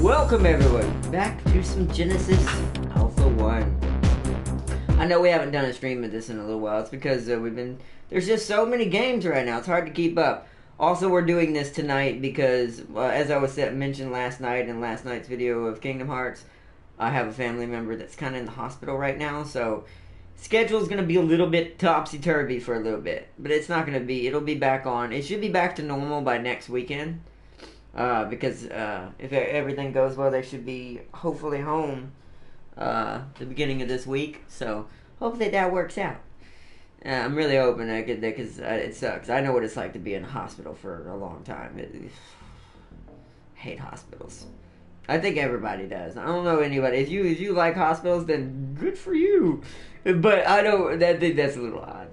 Welcome everyone back to some Genesis Alpha 1. I know we haven't done a stream of this in a little while. It's because there's just so many games right now. It's hard to keep up. Also, we're doing this tonight because, as I mentioned last night in last night's video of Kingdom Hearts, I have a family member that's kind of in the hospital right now, so schedule's going to be a little bit topsy-turvy for a little bit. But it's not going to be. It'll be back on. It should be back to normal by next weekend. Because if everything goes well, they should be hopefully home the beginning of this week. So hopefully that works out. I'm really hoping I could, because it sucks. I know what it's like to be in a hospital for a long time. I hate hospitals. I think everybody does. I don't know anybody. If you like hospitals, then good for you. But I don't. I think that's a little odd.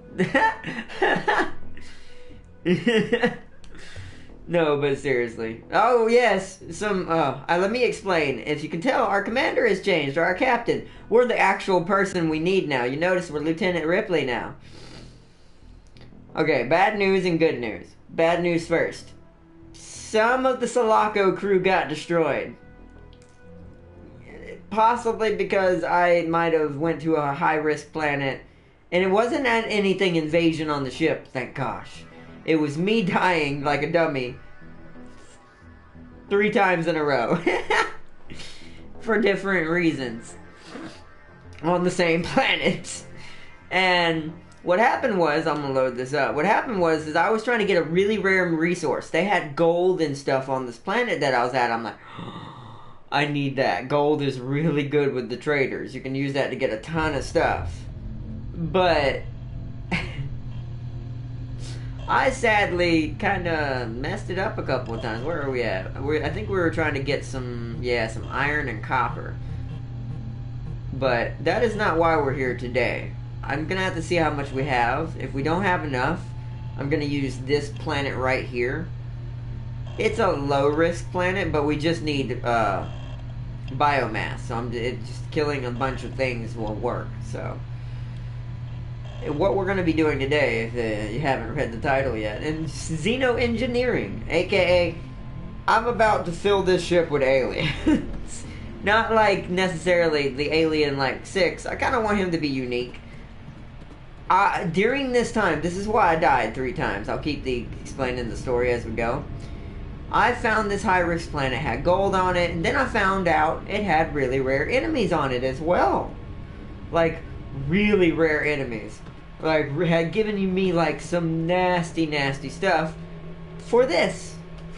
No, but seriously. Oh, yes. Let me explain. As you can tell, our commander has changed, or our captain. We're the actual person we need now. You notice we're Lieutenant Ripley now. Okay, bad news and good news. Bad news first. Some of the Sulaco crew got destroyed. Possibly because I might have went to a high-risk planet. And it wasn't anything invasion on the ship, thank gosh. It was me dying like a dummy 3 times in a row. For different reasons. On the same planet. And what happened was, I'm going to load this up. What happened was I was trying to get a really rare resource. They had gold and stuff on this planet that I was at. I'm like, I need that. Gold is really good with the traders. You can use that to get a ton of stuff. But I sadly kind of messed it up a couple of times. Where are we at? I think we were trying to get some iron and copper. But that is not why we're here today. I'm going to have to see how much we have. If we don't have enough, I'm going to use this planet right here. It's a low-risk planet, but we just need biomass. So just killing a bunch of things will work. So what we're going to be doing today, if you haven't read the title yet, is Xeno engineering, aka I'm about to fill this ship with aliens. Not like necessarily the alien like 6. I kind of want him to be unique. During this time, this is why I died 3 times. I'll keep explaining the story as we go. I found this high-risk planet had gold on it, and then I found out it had really rare enemies on it as well. Like, really rare enemies. Like, had given me, like, some nasty, nasty stuff for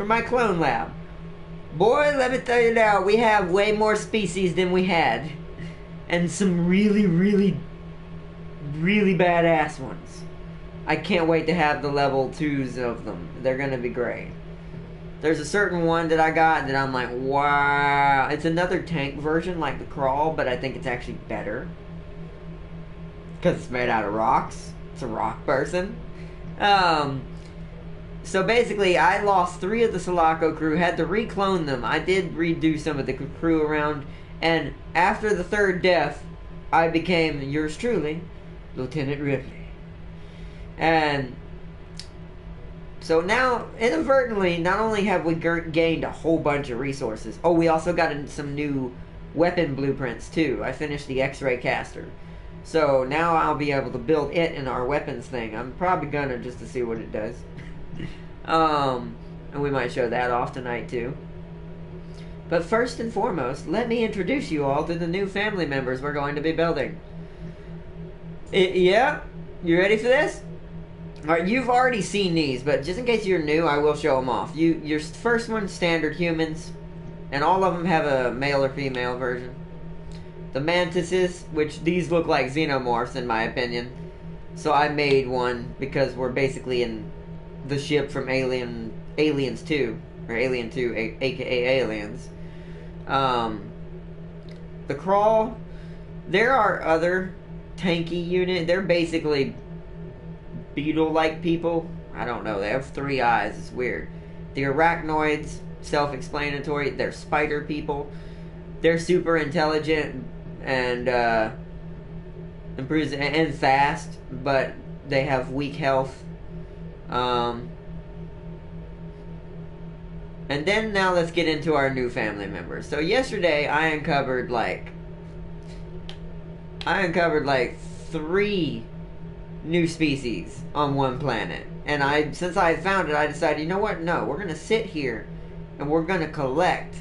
my clone lab. Boy, let me tell you now, we have way more species than we had. And some really, really, really badass ones. I can't wait to have the level 2s of them. They're gonna be great. There's a certain one that I got that I'm like, wow. It's another tank version like the Crawl, but I think it's actually better. Because it's made out of rocks. It's a rock person. So basically, I lost 3 of the Sulaco crew. Had to reclone them. I did redo some of the crew around. And after the 3rd death, I became, yours truly, Lieutenant Ripley. And so now, inadvertently, not only have we gained a whole bunch of resources. Oh, we also got some new weapon blueprints, too. I finished the X-ray caster. So now I'll be able to build it in our weapons thing. I'm probably gonna, just to see what it does. And we might show that off tonight too. But first and foremost, let me introduce you all to the new family members we're going to be building. Yeah? You ready for this? Alright, you've already seen these, but just in case you're new, I will show them off. Your first one's standard humans, and all of them have a male or female version. The mantises, which these look like xenomorphs in my opinion. So I made one because we're basically in the ship from Aliens 2, or Alien 2, aka Aliens. The Crawl, there are other tanky units. They're basically beetle-like people. I don't know, they have 3 eyes, it's weird. The arachnoids, self-explanatory, they're spider people. They're super intelligent and improves and fast, but they have weak health. And then now let's get into our new family members. So yesterday I uncovered like 3 new species on one planet. And since I had found it, I decided, you know what? No, we're gonna sit here and we're gonna collect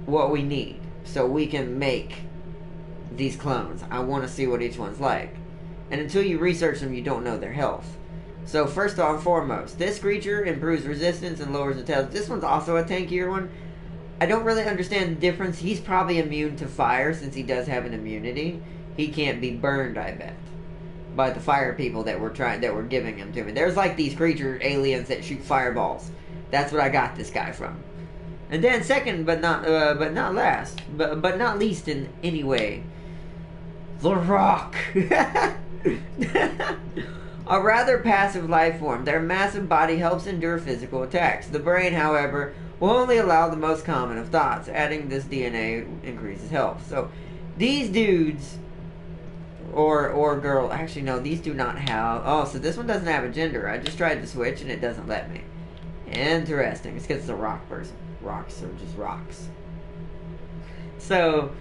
what we need so we can make these clones. I want to see what each one's like. And until you research them, you don't know their health. So first and foremost, this creature improves resistance and lowers intelligence. This one's also a tankier one. I don't really understand the difference. He's probably immune to fire since he does have an immunity. He can't be burned, I bet, by the fire people that were giving him to me. There's like these creature aliens that shoot fireballs. That's what I got this guy from. And then second, but not last, but not least in any way, the Rock. A rather passive life form. Their massive body helps endure physical attacks. The brain, however, will only allow the most common of thoughts. Adding this DNA increases health. So these dudes, or girl, actually no, these do not have. Oh, so this one doesn't have a gender. I just tried to switch and it doesn't let me. Interesting. It's because it's a rock person. Rocks are just rocks. So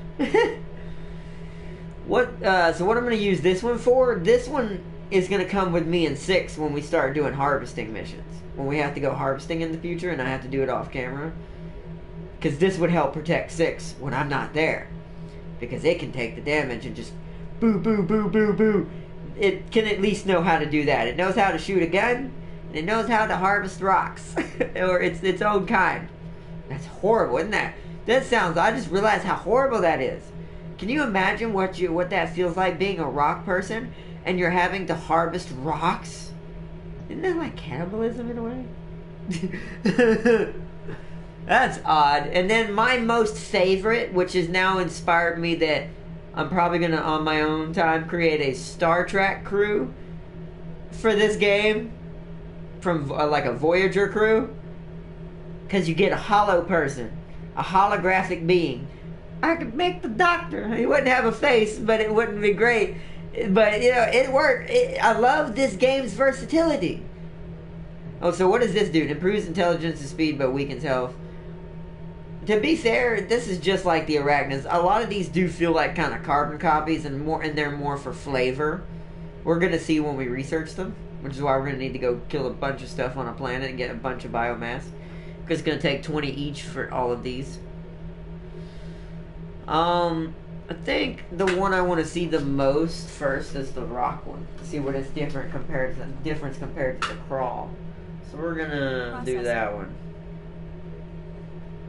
what I'm going to use this one for? This one is going to come with me in 6 when we start doing harvesting missions. When we have to go harvesting in the future and I have to do it off camera. Because this would help protect 6 when I'm not there. Because it can take the damage and just boo, boo, boo, boo, boo. It can at least know how to do that. It knows how to shoot a gun. And it knows how to harvest rocks. Or its own kind. That's horrible, isn't that? I just realized how horrible that is. Can you imagine what that feels like being a rock person and you're having to harvest rocks? Isn't that like cannibalism in a way? That's odd. And then my most favorite, which has now inspired me that I'm probably going to, on my own time, create a Star Trek crew for this game. From like a Voyager crew. Because you get a hollow person. A holographic being. I could make the Doctor. He wouldn't have a face, but it wouldn't be great. But, you know, it worked. I love this game's versatility. Oh, so what does this do? It improves intelligence and speed, but weakens health. To be fair, this is just like the arachnids. A lot of these do feel like kind of carbon copies, and they're more for flavor. We're going to see when we research them. Which is why we're going to need to go kill a bunch of stuff on a planet and get a bunch of biomass. Because it's going to take 20 each for all of these. I think the one I want to see the most first is the rock one. See what is different compared to the crawl. So we're going to do that one.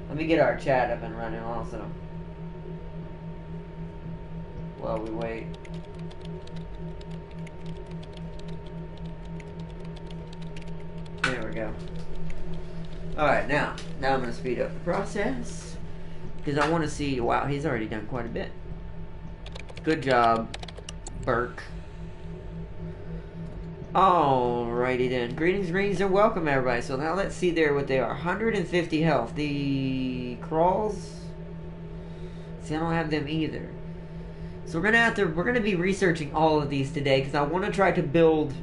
Let me get our chat up and running also. While we wait. There we go. Alright, now I'm going to speed up the process. Because I want to see, wow, he's already done quite a bit. Good job, Burke. Alrighty then. Greetings, and welcome everybody. So now let's see there what they are. 150 health. The crawls. See, I don't have them either. So we're gonna be researching all of these today because I want to try to build,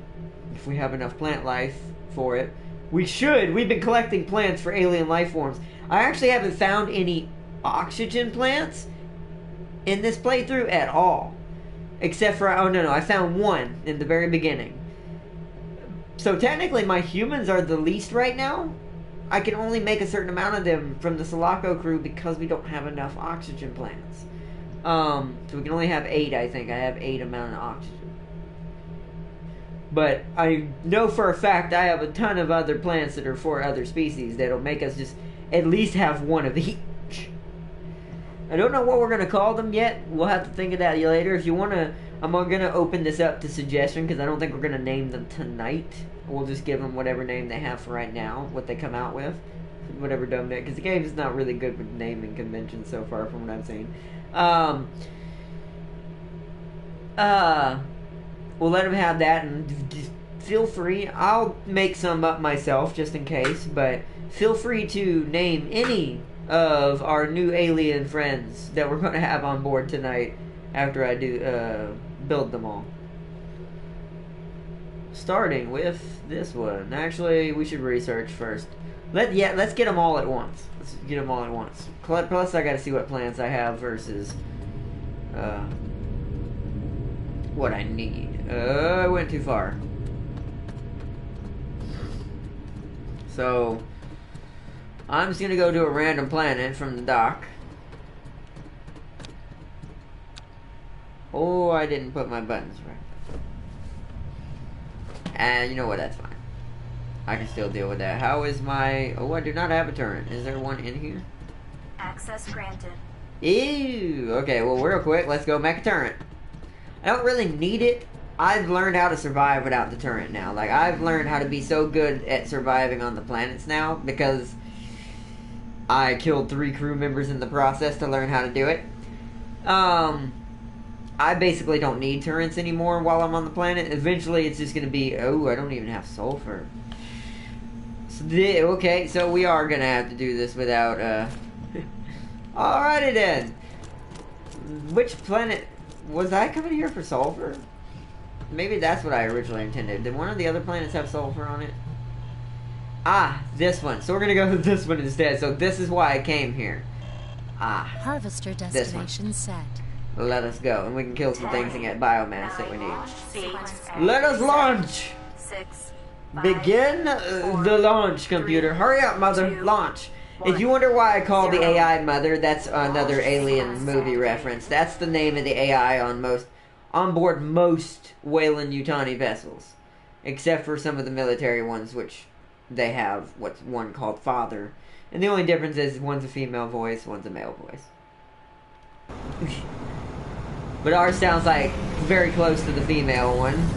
if we have enough plant life for it. We've been collecting plants for alien life forms. I actually haven't found any oxygen plants in this playthrough at all. Except for, I found one in the very beginning. So technically my humans are the least right now. I can only make a certain amount of them from the Sulaco crew because we don't have enough oxygen plants. So we can only have 8, I think. I have 8 amount of oxygen. But I know for a fact I have a ton of other plants that are for other species that'll make us just at least have one of each. I don't know what we're going to call them yet. We'll have to think of that later. If you want to, I'm going to open this up to suggestion because I don't think we're going to name them tonight. We'll just give them whatever name they have for right now, what they come out with. Whatever dumb name, because the game is not really good with naming conventions so far from what I've seen. We'll let them have that, and just feel free. I'll make some up myself just in case, but feel free to name any of our new alien friends that we're going to have on board tonight after I do build them all. Starting with this one. Actually, we should research first. Let's get them all at once. Let's get them all at once. Plus, I gotta see what plans I have versus what I need. I went too far. So I'm just gonna go to a random planet from the dock. Oh, I didn't put my buttons right. And you know what? That's fine. I can still deal with that. How is my... Oh, I do not have a turret. Is there one in here? Access granted. Ew. Okay, well, real quick, let's go make a turret. I don't really need it. I've learned how to survive without the turret now. Like, I've learned how to be so good at surviving on the planets now because I killed 3 crew members in the process to learn how to do it. I basically don't need turrets anymore while I'm on the planet. Eventually, it's just going to be... Oh, I don't even have sulfur. Okay, so we are gonna have to do this without, Alrighty then. Which planet... Was I coming here for sulfur? Maybe that's what I originally intended. Did one of the other planets have sulfur on it? Ah, this one. So we're gonna go with this one instead. So this is why I came here. Ah. Harvester destination set. Let us go. And we can kill some things and get biomass that we need. Let us launch! 6. Begin the launch, computer. Hurry up, mother. Launch. If you wonder why I call the AI mother, that's another Alien movie reference. That's the name of the AI on board most Weyland-Yutani vessels. Except for some of the military ones, which they have what's one called Father. And the only difference is one's a female voice, one's a male voice. But ours sounds like very close to the female one.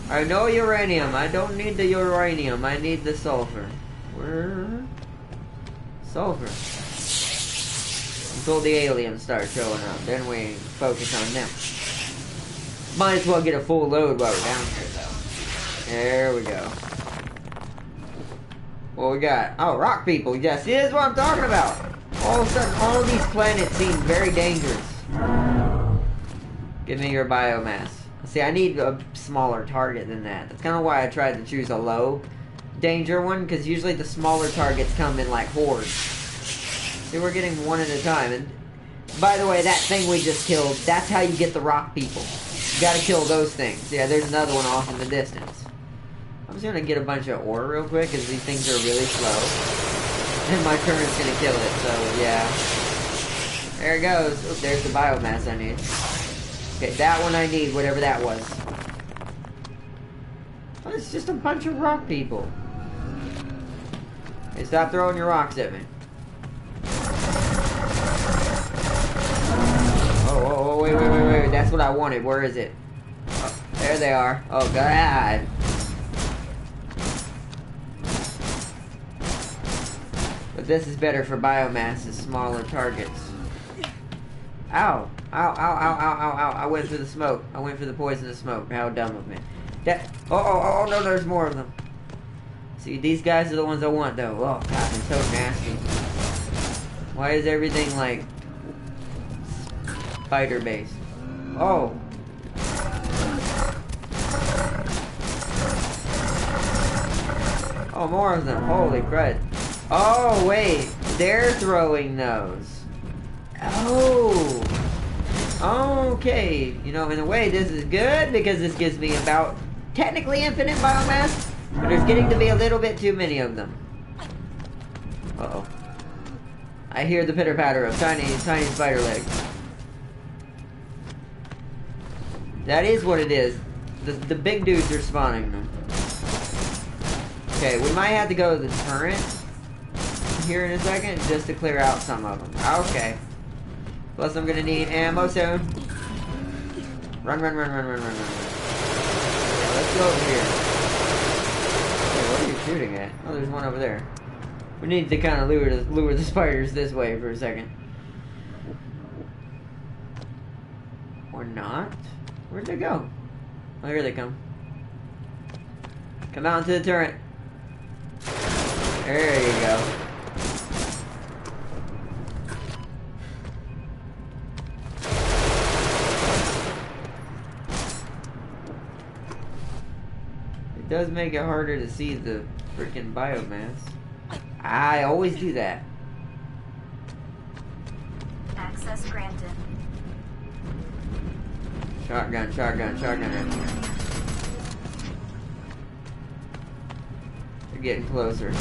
I know uranium. I don't need the uranium. I need the sulfur. Where? Sulfur. Until the aliens start showing up. Then we focus on them. Might as well get a full load while we're down here, though. There we go. What we got? Oh, rock people. Yes, this is what I'm talking about. All of a sudden, all of these planets seem very dangerous. Give me your biomass. See, I need a smaller target than that. That's kind of why I tried to choose a low danger one, because usually the smaller targets come in like hordes. See, we're getting one at a time. And by the way, that thing we just killed, that's how you get the rock people. You gotta kill those things. Yeah, there's another one off in the distance. I'm just gonna get a bunch of ore real quick, because these things are really slow. And my current's gonna kill it, so yeah. There it goes. Oop, there's the biomass I need. Okay, that one I need, whatever that was. Oh, it's just a bunch of rock people. Hey, stop throwing your rocks at me. Oh, wait. That's what I wanted. Where is it? Oh, there they are. Oh, God. But this is better for biomass as smaller targets. Ow. Ow. I went for the smoke. I went for the poisonous smoke. How dumb of me. Oh, no, there's more of them. See, these guys are the ones I want, though. Oh, God, they're so nasty. Why is everything, like, spider-based? Oh. Oh, more of them. Holy crud. Oh, wait. They're throwing those. Oh. Okay. You know, in a way, this is good because this gives me about technically infinite biomass, but there's getting to be a little bit too many of them. Uh-oh. I hear the pitter-patter of tiny spider legs. That is what it is. The big dudes are spawning them. Okay, we might have to go to the turret here in a second just to clear out some of them. Okay. Plus I'm gonna need ammo soon. Run. Yeah, let's go over here. Hey, what are you shooting at? Oh, there's one over there. We need to kind of lure the spiders this way for a second. Or not? Where'd they go? Oh, here they come. Come out into the turret. There you go. does make it harder to see the freaking biomass. I always do that. Access granted. Shotgun, shotgun, shotgun. They're getting closer.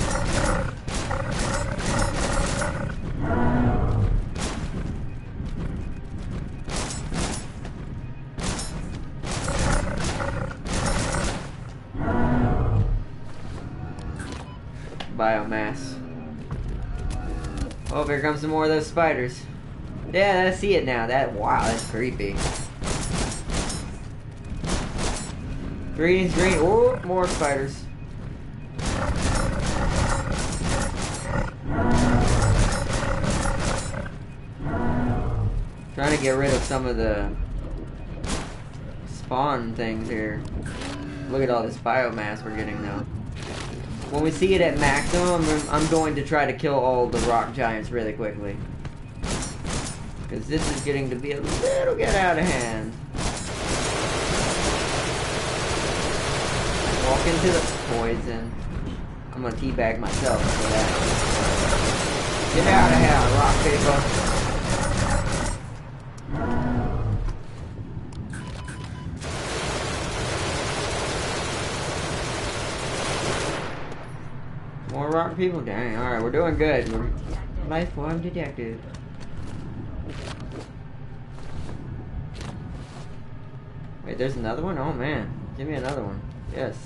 Biomass. Oh, here comes some more of those spiders. Yeah, I see it now. Wow, that's creepy. Greetings, green. Oh, more spiders. Trying to get rid of some of the spawn things here. Look at all this biomass we're getting now. When we see it at maximum, I'm going to try to kill all the rock giants really quickly. Because this is getting to be a little get out of hand. Walk into the poison. I'm gonna teabag myself for that. Get out of here, rock people. More rock people? Dang, alright, we're doing good. We're life form detected. Wait, there's another one? Oh man. Give me another one. Yes.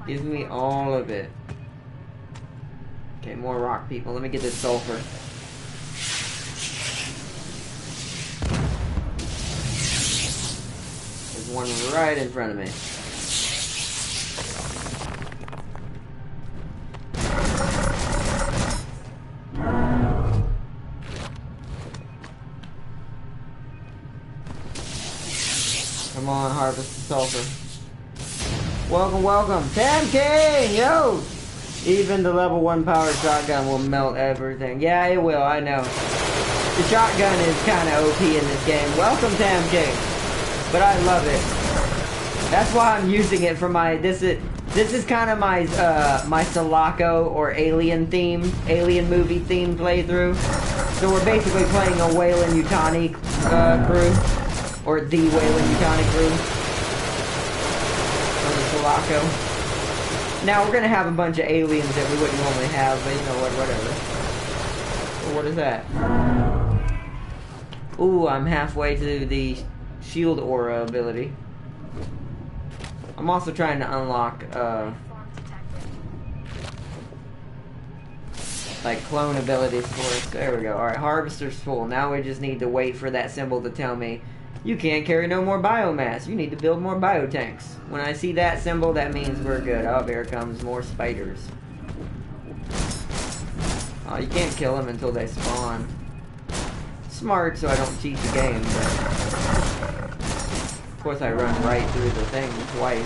Give me all of it. Okay, more rock people. Let me get this sulfur. There's one right in front of me. Come on, harvest the sulfur. Welcome, welcome. Tam King, yo! Even the level 1 powered shotgun will melt everything. Yeah, it will, I know. The shotgun is kind of OP in this game. Welcome, Tam King. But I love it. That's why I'm using it for my... This is kind of my my Sulaco or Alien movie theme playthrough. So we're basically playing a Weyland-Yutani crew. Or the Weyland-Yutani crew. From the Sulaco. Now, we're gonna have a bunch of aliens that we wouldn't normally have, but you know what, whatever. Well, what is that? Ooh, I'm halfway to the shield aura ability. I'm also trying to unlock, like clone abilities for us. There we go. Alright, harvester's full. Now we just need to wait for that symbol to tell me you can't carry no more biomass. You need to build more biotanks. When I see that symbol, that means we're good. Oh, here comes more spiders. Oh, you can't kill them until they spawn. Smart, so I don't cheat the game, but... Of course, I run right through the thing twice.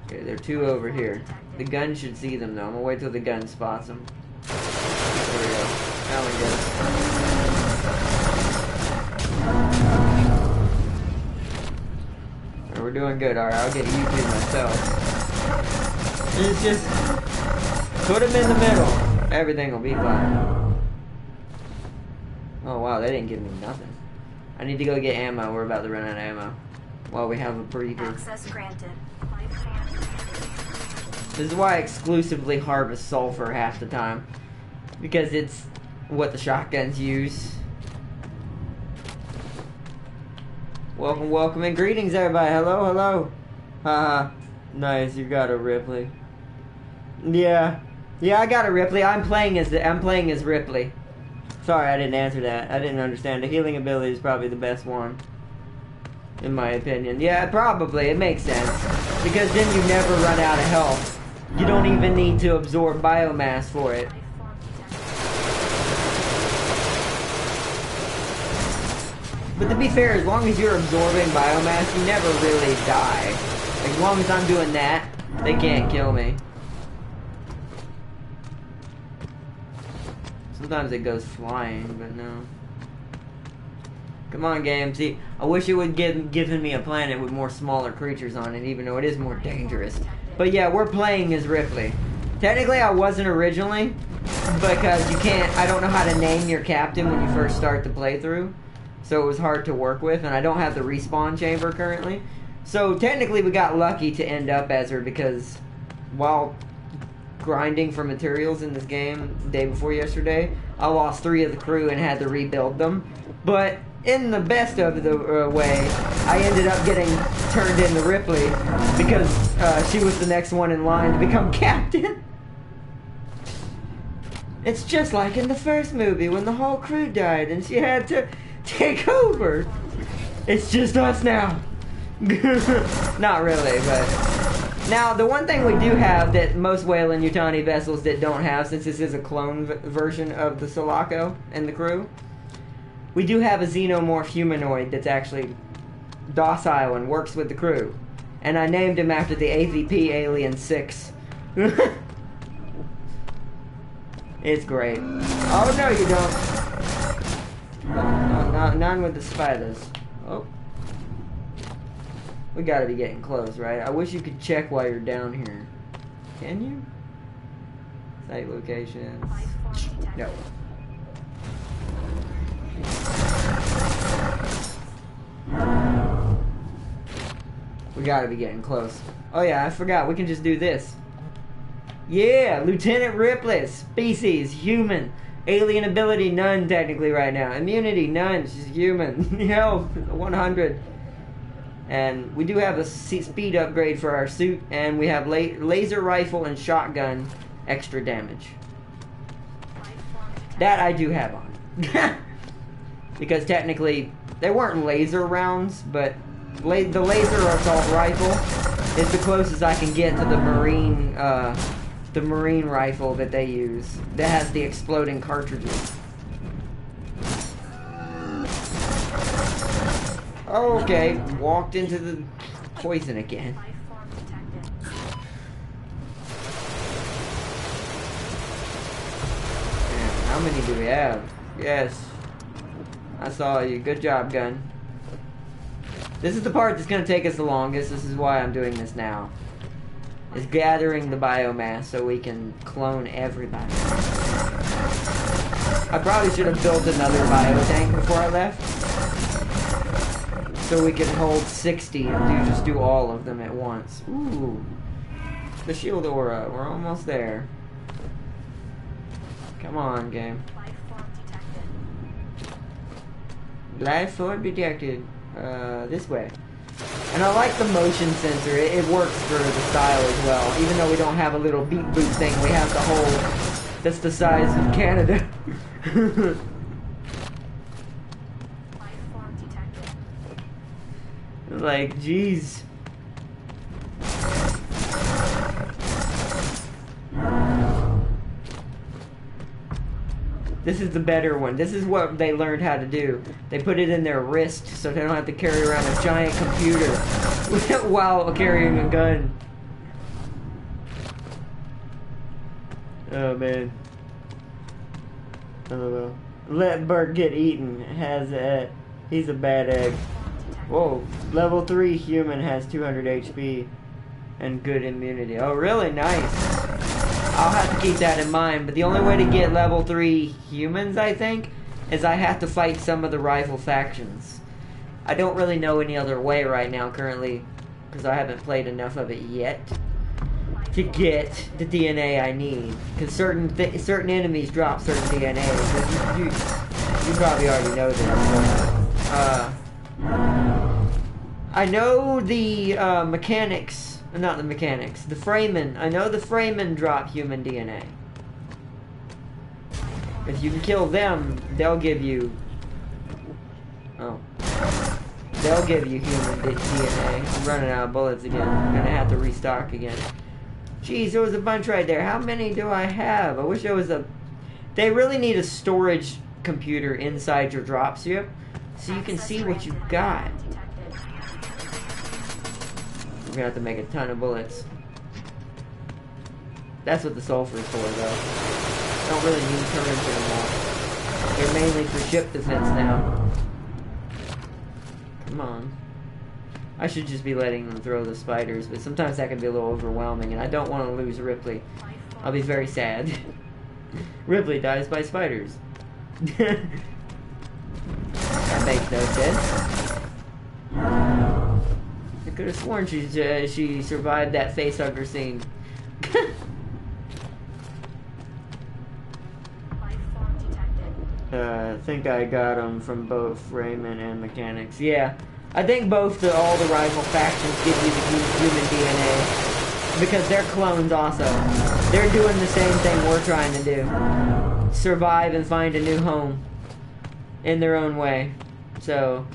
Okay, there are two over here. The gun should see them though. I'm gonna wait till the gun spots them. There we go. Now we get it. We're doing good. Alright, I'll get YouTube myself. It's just put them in the middle. Everything will be fine. Oh wow, they didn't give me nothing. I need to go get ammo. We're about to run out of ammo. While we have a breather. Access granted. This is why I exclusively harvest sulfur half the time. Because it's what the shotguns use. Welcome, welcome, and greetings everybody. Hello, hello. Haha. Nice, you got a Ripley. Yeah. Yeah, I got a Ripley. I'm playing as Ripley. Sorry, I didn't answer that. I didn't understand. The healing ability is probably the best one. In my opinion. Yeah, probably. It makes sense. Because then you never run out of health. You don't even need to absorb biomass for it. But to be fair, as long as you're absorbing biomass, you never really die. As long as I'm doing that, they can't kill me. Sometimes it goes flying, but no. Come on, game. See, I wish it would given me a planet with more smaller creatures on it, even though it is more dangerous. But yeah, we're playing as Ripley. Technically, I wasn't originally, because you can't, I don't know how to name your captain when you first start the playthrough. So it was hard to work with, and I don't have the respawn chamber currently. So technically, we got lucky to end up as her, because while grinding for materials in this game the day before yesterday, I lost 3 of the crew and had to rebuild them. But in the best of the way, I ended up getting turned into Ripley because she was the next one in line to become captain. It's just like in the first movie when the whole crew died and she had to take over. It's just us now. Not really, but... Now, the one thing we do have that most Weyland Yutani vessels that don't have, since this is a clone version of the Sulaco and the crew, we do have a xenomorph humanoid that's actually docile and works with the crew. And I named him after the AVP Alien 6. It's great. Oh, no, you don't. No, none with the spiders. Oh. We gotta be getting close, right? I wish you could check while you're down here. Can you? Site locations. No. We gotta be getting close. Oh yeah, I forgot. We can just do this. Yeah, Lieutenant Ripley. Species, human. Alien ability, none technically right now. Immunity, none. She's human. Health, 100. And we do have a speed upgrade for our suit, and we have laser rifle and shotgun extra damage. That I do have on. Because technically, they weren't laser rounds, but the laser assault rifle is the closest I can get to the marine rifle that they use. That has the exploding cartridges. Okay, walked into the poison again. Man, how many do we have? Yes. I saw you. Good job, gun. This is the part that's going to take us the longest. This is why I'm doing this now. Is gathering the biomass so we can clone everybody. I probably should have built another biotank before I left. So we can hold 60 and just do all of them at once. Ooh. The shield aura. We're almost there. Come on, game. Life form detected. This way. And I like the motion sensor. It works for the style as well. Even though we don't have a little beat boot thing, we have the whole... That's the size of Canada. Like, jeez. This is the better one. This is what they learned how to do. They put it in their wrist so they don't have to carry around a giant computer while carrying a gun. Oh, man. I don't know. Let Bert get eaten. He's a bad egg. Whoa, level 3 human has 200 HP and good immunity. Oh, really? Nice. I'll have to keep that in mind, but the only way to get level 3 humans, I think, is I have to fight some of the rival factions. I don't really know any other way right now currently, because I haven't played enough of it yet to get the DNA I need. Because certain enemies drop certain DNA. You probably already know this. I know the mechanics, not the mechanics, the Fremen. I know the Fremen drop human DNA. If you can kill them, they'll give you... Oh. They'll give you human DNA. I'm running out of bullets again. I'm gonna have to restock again. Jeez, there was a bunch right there. How many do I have? I wish there was a... They really need a storage computer inside your dropship so you can see what you've got. We're gonna have to make a ton of bullets. That's what the sulfur is for, though. Don't really need turrets anymore. They're mainly for ship defense now. Come on. I should just be letting them throw the spiders, but sometimes that can be a little overwhelming, and I don't want to lose Ripley. I'll be very sad. Ripley dies by spiders. That makes no sense. I could have sworn she survived that facehugger scene. I think I got them from both Raymond and Mechanics. Yeah, I think all the rival factions give you the human DNA because they're clones also. They're doing the same thing we're trying to do. Survive and find a new home in their own way. So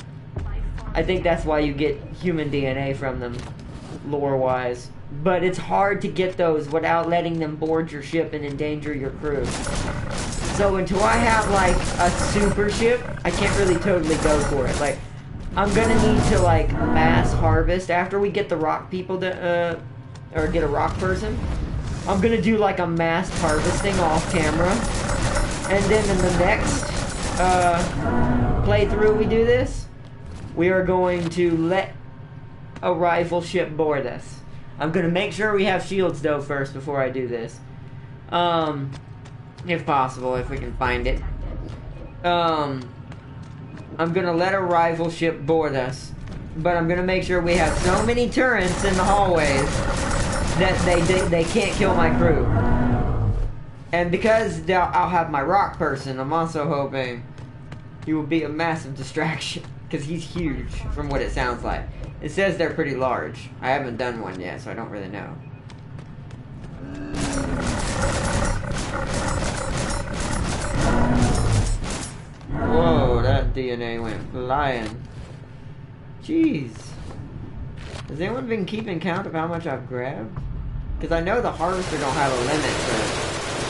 I think that's why you get human DNA from them, lore-wise. But it's hard to get those without letting them board your ship and endanger your crew. So until I have, like, a super ship, I can't really totally go for it. Like, I'm gonna need to, like, mass harvest after we get the rock people to, or get a rock person. I'm gonna do, like, a mass harvesting off camera. And then in the next, playthrough we do this, we are going to let a rifle ship board us. I'm gonna make sure we have shields, though, first before I do this. If possible, if we can find it. I'm gonna let a rival ship board us, but I'm gonna make sure we have so many turrets in the hallways that they can't kill my crew. And because I'll have my rock person, I'm also hoping he will be a massive distraction, because he's huge from what it sounds like. It says they're pretty large. I haven't done one yet, so I don't really know. Whoa, that DNA went flying. Jeez. Has anyone been keeping count of how much I've grabbed? Because I know the harvester don't have a limit for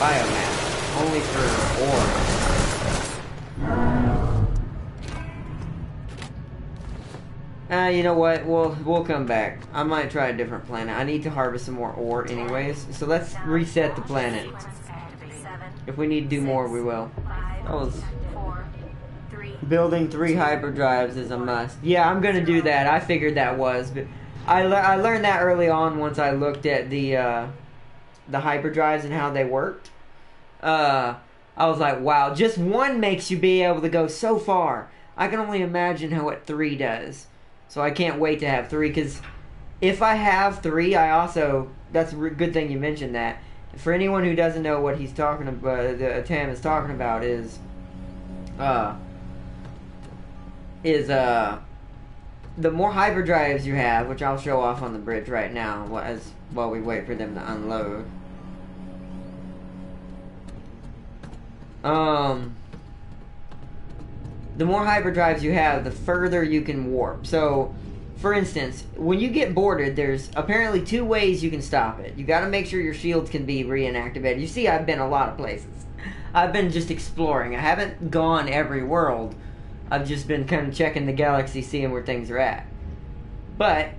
biomass. Only for ore. You know what? We'll come back. I might try a different planet. I need to harvest some more ore anyways. So let's reset the planet. If we need to do more, we will. That was... Building 3 hyperdrives is a must. Yeah, I'm gonna do that. I figured that was, but I learned that early on once I looked at the hyperdrives and how they worked. I was like, wow, just 1 makes you be able to go so far. I can only imagine how what 3 does. So I can't wait to have 3, because if I have 3, I also, that's a good thing you mentioned that. For anyone who doesn't know what he's talking about, Tam is talking about is the more hyperdrives you have, which I'll show off on the bridge right now while we wait for them to unload. The more hyperdrives you have, the further you can warp. So, for instance, when you get boarded, there's apparently 2 ways you can stop it. You gotta make sure your shields can be reinactivated. You see, I've been a lot of places. I've been just exploring. I haven't gone every world. I've just been kind of checking the galaxy, seeing where things are at. But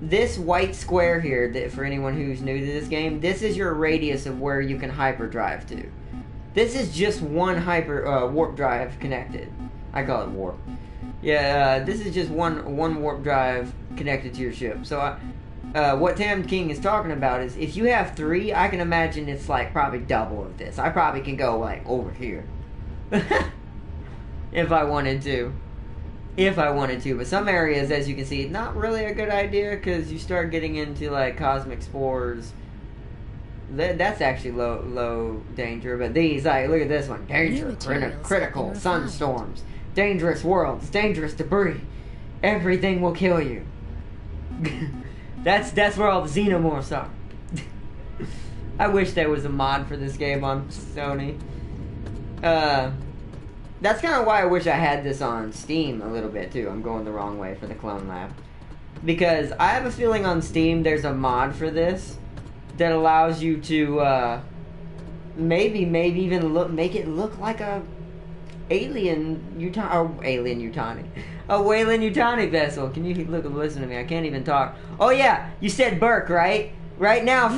this white square here, that for anyone who's new to this game, this is your radius of where you can hyperdrive to. This is just one warp drive connected. I call it warp. Yeah, this is just one warp drive connected to your ship. So what Tam King is talking about is if you have 3, I can imagine it's like probably double of this. I probably can go like over here. If I wanted to. But some areas, as you can see, not really a good idea, because you start getting into like cosmic spores. That's actually low danger, but these, like, look at this one. Danger, critical, sunstorms, dangerous worlds, dangerous debris. Everything will kill you. That's where all the xenomorphs are. I wish there was a mod for this game on Sony. That's kind of why I wish I had this on Steam a little bit, too. I'm going the wrong way for the Clone Lab. Because I have a feeling on Steam there's a mod for this that allows you to maybe even make it look like a alien Utani. A Wayland Utani vessel. Can you listen to me? I can't even talk. Oh yeah, you said Burke, right? Right now,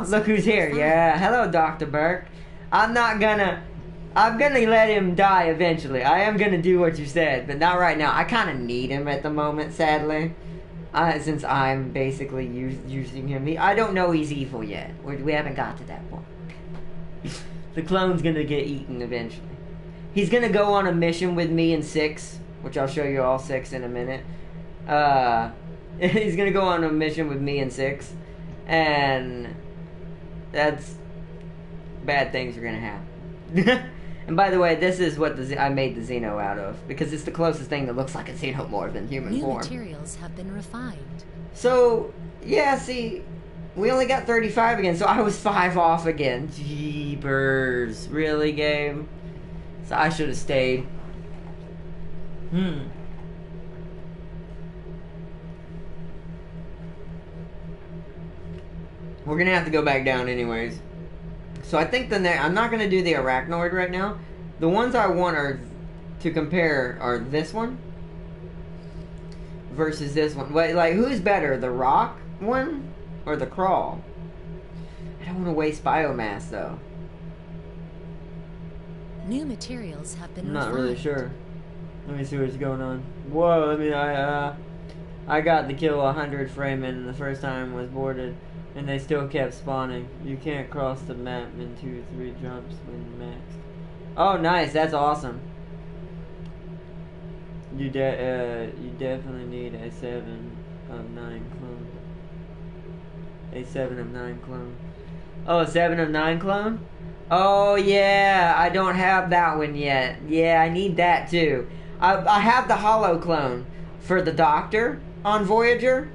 look who's here. Yeah, hello, Dr. Burke. I'm gonna let him die eventually. I am gonna do what you said, but not right now. I kind of need him at the moment, sadly. Since I'm basically using him. I don't know he's evil yet. We haven't got to that point. The clone's gonna get eaten eventually. He's gonna go on a mission with me and 6, which I'll show you all 6 in a minute. He's gonna go on a mission with me and 6, and that's bad things are gonna happen. And by the way, this is what I made the Xeno out of, because it's the closest thing that looks like a xenomorph in human form. New materials have been refined. So, yeah, see, we only got 35 again, so I was 5 off again. Jeepers. Really, game? So I should have stayed. We're gonna have to go back down anyways. So I think I'm not gonna do the arachnoid right now. The ones I want to compare are this one versus this one. Like, who's better, the rock one or the crawl? I don't want to waste biomass though. New materials have been I'm not refined. really sure. Let me see what's going on. Whoa, I got the kill 100 framing, and the first time was boarded, and they still kept spawning. You can't cross the map in 2-3 jumps when maxed. Oh, nice. That's awesome. You definitely need a 7 of 9 clone. A 7 of 9 clone. Oh, a 7 of 9 clone? Oh, yeah. I don't have that one yet. Yeah, I need that too. I have the hollow clone for the Doctor on Voyager,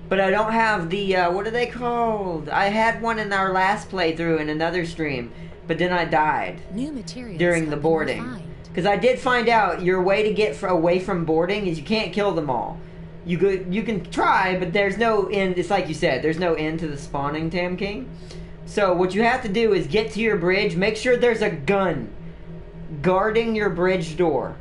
but I don't have the, what are they called? I had one in our last playthrough in another stream, but then I died New materials during the boarding. Because I did find out your way to get away from boarding is you can't kill them all. You can try, but there's no end. It's like you said, there's no end to the spawning, Tam King. So what you have to do is get to your bridge, make sure there's a gun guarding your bridge door.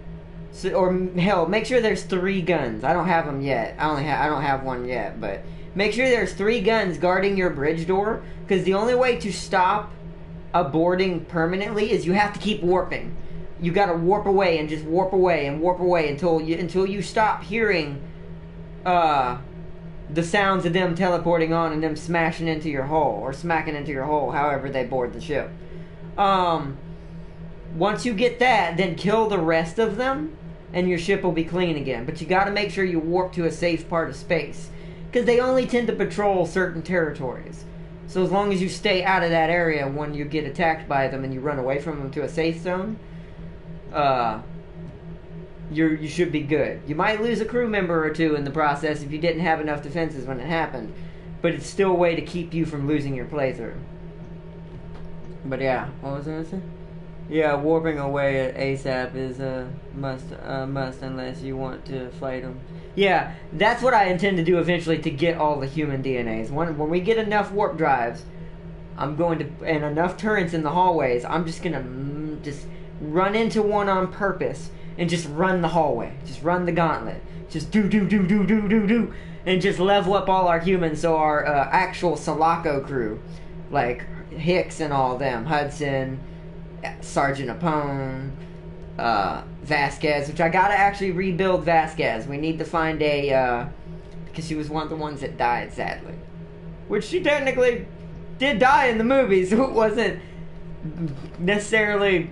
So, or hell, make sure there's 3 guns. I don't have them yet. I don't have one yet, but make sure there's 3 guns guarding your bridge door, because the only way to stop a boarding permanently is you have to keep warping. You got to warp away and just warp away and warp away until you stop hearing the sounds of them teleporting on and them smashing into your hull or smacking into your hull, however they board the ship. Once you get that, then kill the rest of them, and your ship will be clean again. But you got to make sure you warp to a safe part of space, because they only tend to patrol certain territories. So as long as you stay out of that area when you get attacked by them and you run away from them to a safe zone, you should be good. You might lose a crew member or 2 in the process if you didn't have enough defenses when it happened, but it's still a way to keep you from losing your playthrough. But yeah, what was I gonna say? Yeah, warping away at ASAP is a must unless you want to fight them. Yeah, that's what I intend to do eventually to get all the human DNAs. When we get enough warp drives, I'm going to, and enough turrets in the hallways, I'm just gonna just run into one on purpose and just run the hallway. Just run the gauntlet. Just do, and just level up all our humans so our actual Sulaco crew, like Hicks and all them, Hudson, Sergeant Apone, Vasquez, which I gotta actually rebuild Vasquez. We need to find a, because she was one of the ones that died, sadly. Which she technically did die in the movie, so it wasn't necessarily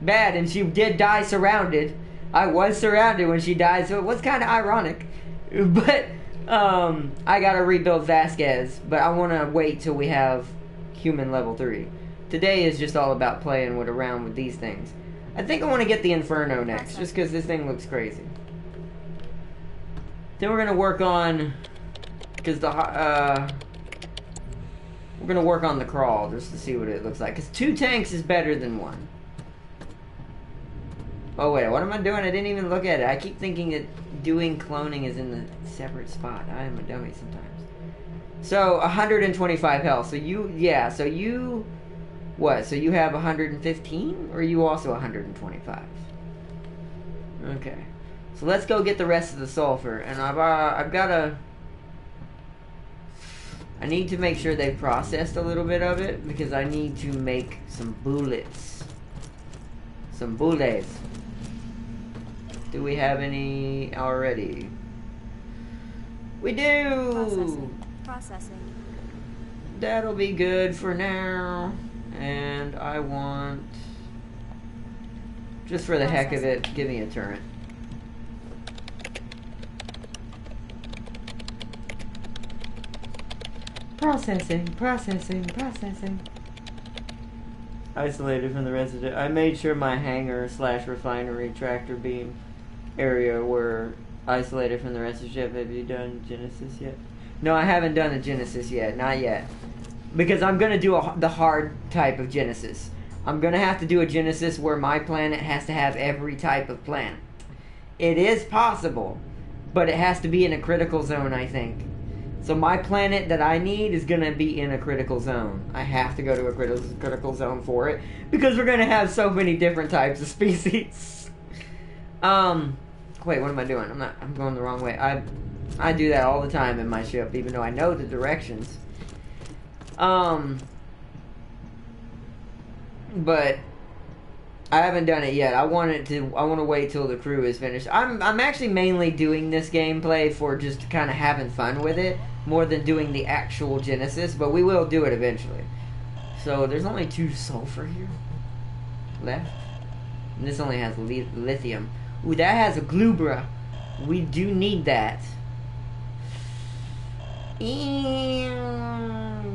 bad, and she did die surrounded. I was surrounded when she died, so it was kind of ironic. But, I gotta rebuild Vasquez, but I want to wait till we have human level 3. Today is just all about playing around with these things. I think I want to get the Inferno next, just because this thing looks crazy. Then we're gonna work on, because we're gonna work on the crawl just to see what it looks like. Because 2 tanks is better than 1. Oh wait, what am I doing? I didn't even look at it. I keep thinking that doing cloning is in the separate spot. I am a dummy sometimes. So 125 health. So you what? So you have 115, or are you also 125? Okay. So let's go get the rest of the sulfur. And I've got to... I need to make sure they processed a little bit of it, because I need to make some bullets. Some bullets. Do we have any already? We do! Processing. That'll be good for now. And I want... Just for the heck of it, give me a turret. Processing, processing, processing. Isolated from the rest of it. I made sure my hangar / refinery tractor beam area were isolated from the rest of the ship. Have you done Genesis yet? No, I haven't done a Genesis yet. Not yet. Because I'm going to do the hard type of Genesis. I'm going to have to do a Genesis where my planet has to have every type of planet. It is possible, but it has to be in a critical zone, I think. So my planet that I need is going to be in a critical zone. I have to go to a critical zone for it, because we're going to have so many different types of species. Wait, what am I doing? I'm going the wrong way. I do that all the time in my ship, even though I know the directions. But I haven't done it yet. I want to wait till the crew is finished. I'm actually mainly doing this gameplay for just kind of having fun with it, more than doing the actual Genesis, but we will do it eventually. So there's only 2 sulfur here left. And this only has lithium. Ooh, that has a glubra. We do need that.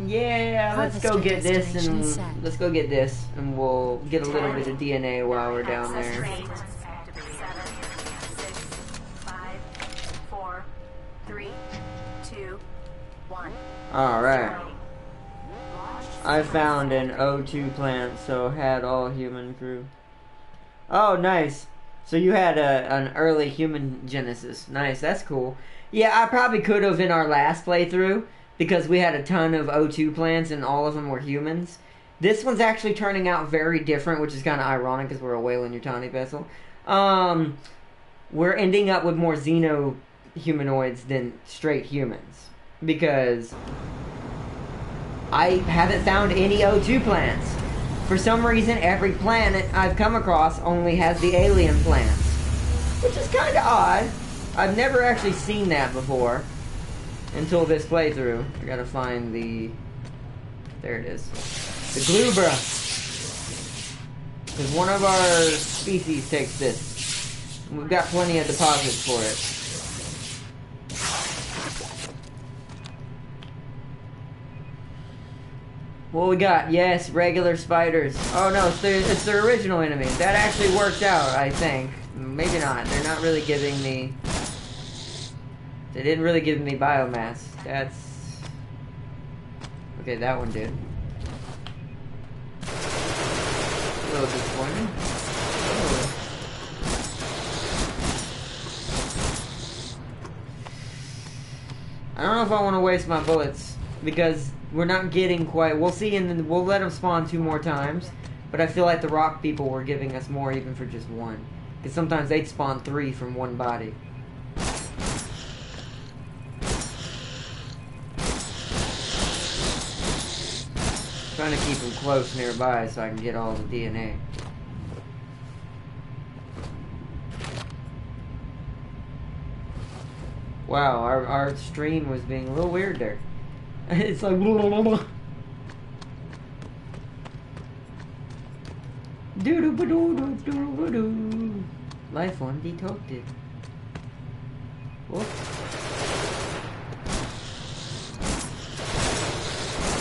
Yeah, let's go get this, and let's go get this, and we'll get a little bit of DNA while we're down there. 7, 6, 5, 4, 3, 2, 1. Alright. I found an O2 plant, so had all human crew. Oh, nice. So you had an early human Genesis. Nice, that's cool. Yeah, I probably could have in our last playthrough, because we had a ton of O2 plants and all of them were humans. This one's actually turning out very different, which is kind of ironic because we're a Weyland-Yutani vessel. We're ending up with more Xeno humanoids than straight humans, because I haven't found any O2 plants. For some reason, every planet I've come across only has the alien plants, which is kind of odd. I've never actually seen that before until this playthrough. I gotta find the... There it is. The glubra. Because one of our species takes this. And we've got plenty of deposits for it. What we got? Yes, regular spiders. Oh no, it's their original enemies. That actually worked out, I think. Maybe not. They're not really giving me... They didn't really give me biomass. That's... Okay, that one did. A little disappointing. Oh. I don't know if I want to waste my bullets, because we're not getting quite... We'll see, and then we'll let them spawn 2 more times. But I feel like the rock people were giving us more even for just 1. Because sometimes they'd spawn 3 from 1 body. Trying to keep them close nearby so I can get all the DNA. Wow, our stream was being a little weird there. It's like... Do-do-ba-do-do-do-do-do. Life on detected. Whoop.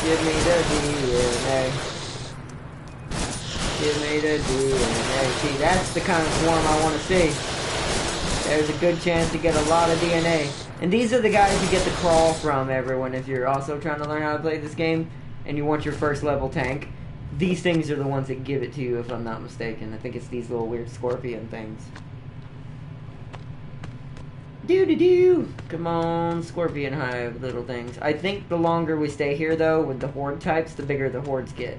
Give me the DNA. Give me the DNA. See, that's the kind of swarm I want to see. There's a good chance to get a lot of DNA. And these are the guys you get the crawl from, everyone, if you're also trying to learn how to play this game and you want your first level tank. These things are the ones that give it to you, if I'm not mistaken. I think it's these little weird scorpion things. Doo-doo-doo! Come on, scorpion hive, little things. I think the longer we stay here, though, with the horde types, the bigger the hordes get.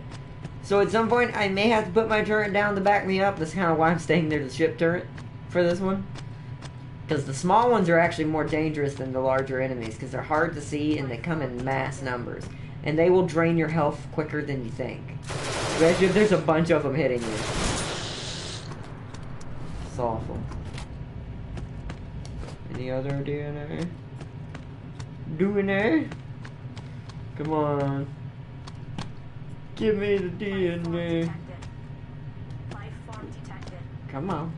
So at some point, I may have to put my turret down to back me up. That's kind of why I'm staying near the ship turret. for this one. Because the small ones are actually more dangerous than the larger enemies, because they're hard to see and they come in mass numbers. And they will drain your health quicker than you think. Especially if there's a bunch of them hitting you. It's awful. Any other DNA? DNA? Come on. Give me the DNA. Life form detected. Come on.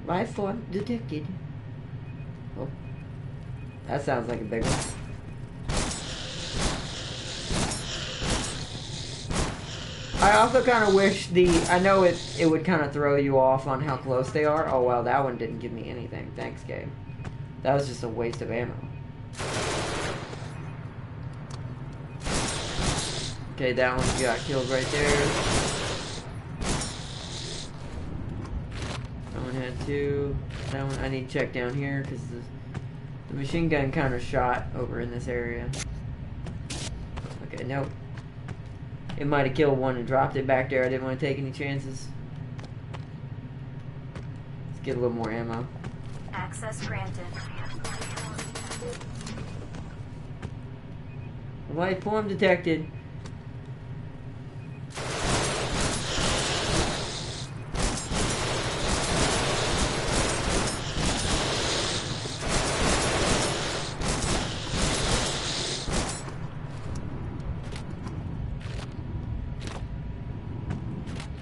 Life form detected. Oh. That sounds like a big one. I also kind of wish I know it would kind of throw you off on how close they are. Oh wow, that one didn't give me anything. Thanks, game. That was just a waste of ammo. Okay, that one got killed right there. That one had two. That one I need to check down here because the machine gun kind of shot over in this area. Okay, nope. It might have killed one and dropped it back there. I didn't want to take any chances. Let's get a little more ammo. Access granted. Life form detected.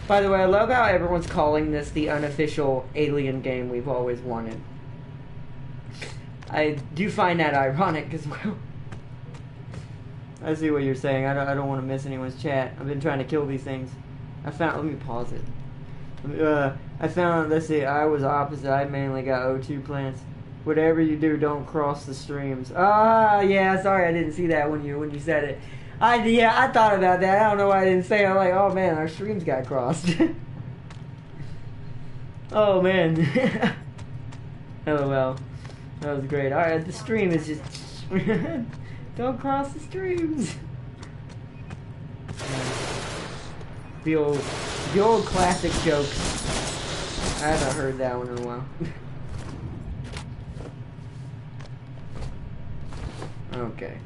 By the way, I love how everyone's calling this the unofficial Alien game we've always wanted. I do find that ironic as well. I see what you're saying. I don't want to miss anyone's chat. I've been trying to kill these things. Let me pause it. I found, let's see, I was opposite. I mainly got O2 plants. Whatever you do, don't cross the streams. Ah, yeah, sorry I didn't see that when you said it. I thought about that. I don't know why I didn't say it. I'm like, oh man, our streams got crossed. Oh man. LOL. That was great. Alright, the stream is just... Don't cross the streams. The old classic jokes. I haven't heard that one in a while. Okay.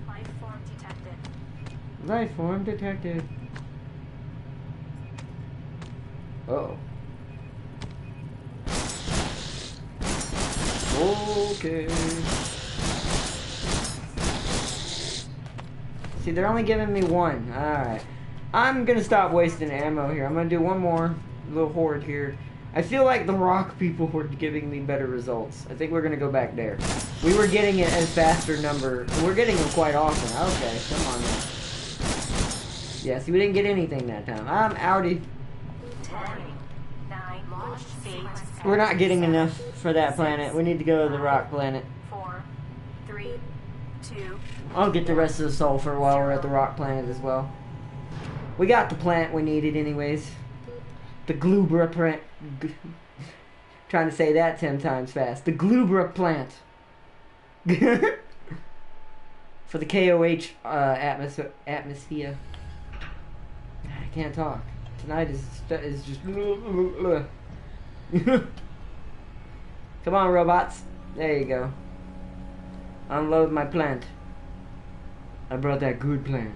Life form detected. Life form detected. Uh-oh. Okay. See, they're only giving me one. Alright. I'm gonna stop wasting ammo here. I'm gonna do one more little horde here. I feel like the rock people were giving me better results. I think we're gonna go back there. We were getting it in faster number. We're getting them quite often. Okay, come on now. Yeah, see, we didn't get anything that time. I'm outie. 10, 9, 8, We're not getting enough for that planet. We need to go to the rock planet. 4, 3, 2. I'll get the rest of the sulfur while we're at the rock planet as well. We got the plant we needed anyways. The Glubra plant. Trying to say that 10 times fast. The Glubra plant. For the KOH atmosphere. I can't talk. Tonight is just... Come on, robots. There you go. Unload my plant. I brought that good plant.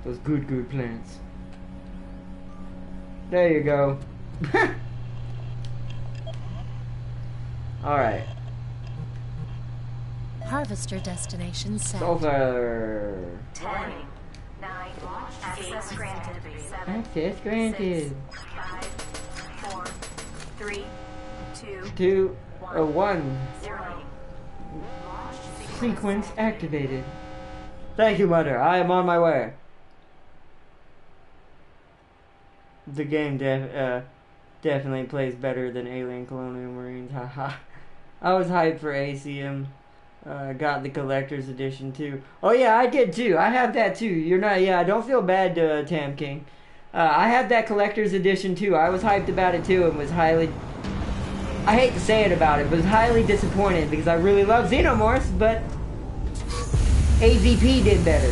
Those good plants. There you go. Alright. Harvester destination set. Sulfur. 10, 9, access granted. 7, Access granted. 5, 4, 3, 2, 2, 1. 1. 0. Sequence activated. Thank you, Mother. I am on my way. The game definitely plays better than Alien Colonial Marines. Haha. I was hyped for ACM. Got the collector's edition too. Oh yeah, I did too. I have that too. You're not. Yeah, don't feel bad, Tam King. I have that collector's edition too. I was hyped about it too and was highly... I hate to say it about it, but was highly disappointed because I really love Xenomorphs, but AZP did better.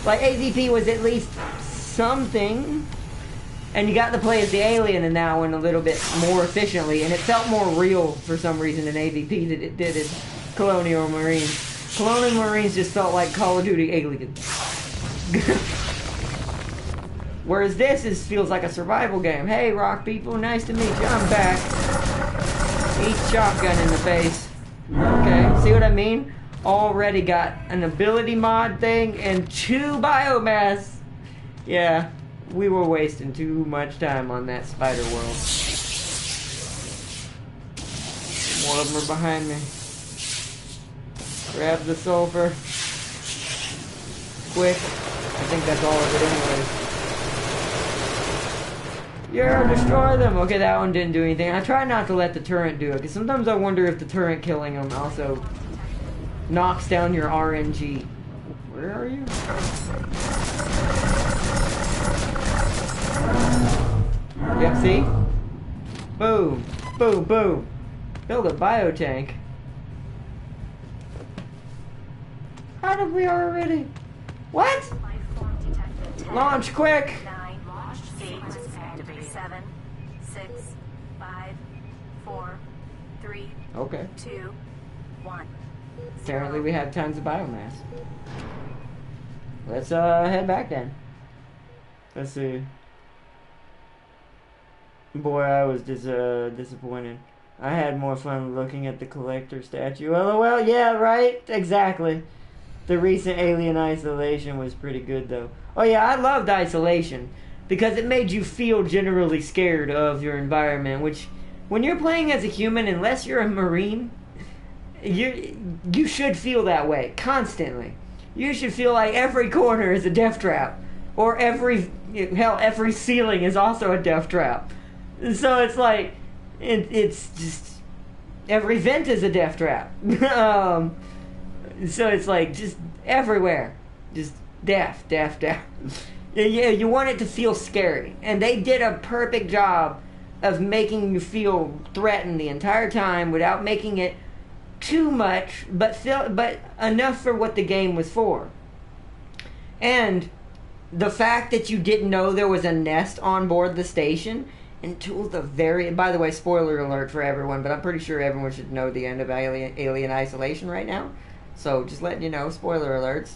Like, AZP was at least something. And you got to play as the alien in that one a little bit more efficiently, and it felt more real for some reason in AVP than it did in Colonial Marines. Colonial Marines just felt like Call of Duty aliens. Whereas this feels like a survival game. Hey, rock people, nice to meet you. I'm back. Eat shotgun in the face. Okay, see what I mean? Already got an ability mod thing and 2 biomass. Yeah, we were wasting too much time on that spider world. More of them are behind me. Grab the sulfur. Quick. I think that's all of it anyways. Yeah, destroy them! Okay, that one didn't do anything. I try not to let the turret do it, because sometimes I wonder if the turret killing them also knocks down your RNG. Where are you? Yep, see? Boom. Boom, boom. Build a biotank. How did we already? What? Life form detected. 10, Launch quick! 9, 8, activate 7, 6, 5, 4, 3, Okay. 2, 1. Apparently we have tons of biomass. Let's head back then. Let's see. Boy, I was disappointed. I had more fun looking at the collector statue. LOL, yeah, right? Exactly. The recent Alien Isolation was pretty good, though. Oh yeah, I loved Isolation because it made you feel generally scared of your environment, which, when you're playing as a human, unless you're a Marine, you should feel that way constantly. You should feel like every corner is a death trap, or every ceiling is also a death trap. So it's like it's just every vent is a death trap. So it's like just everywhere, just death. Yeah, you want it to feel scary, and they did a perfect job of making you feel threatened the entire time without making it too much, but enough for what the game was for. And the fact that you didn't know there was a nest on board the station until the very... By the way, spoiler alert for everyone, but I'm pretty sure everyone should know the end of Alien Isolation right now. So just letting you know, spoiler alerts.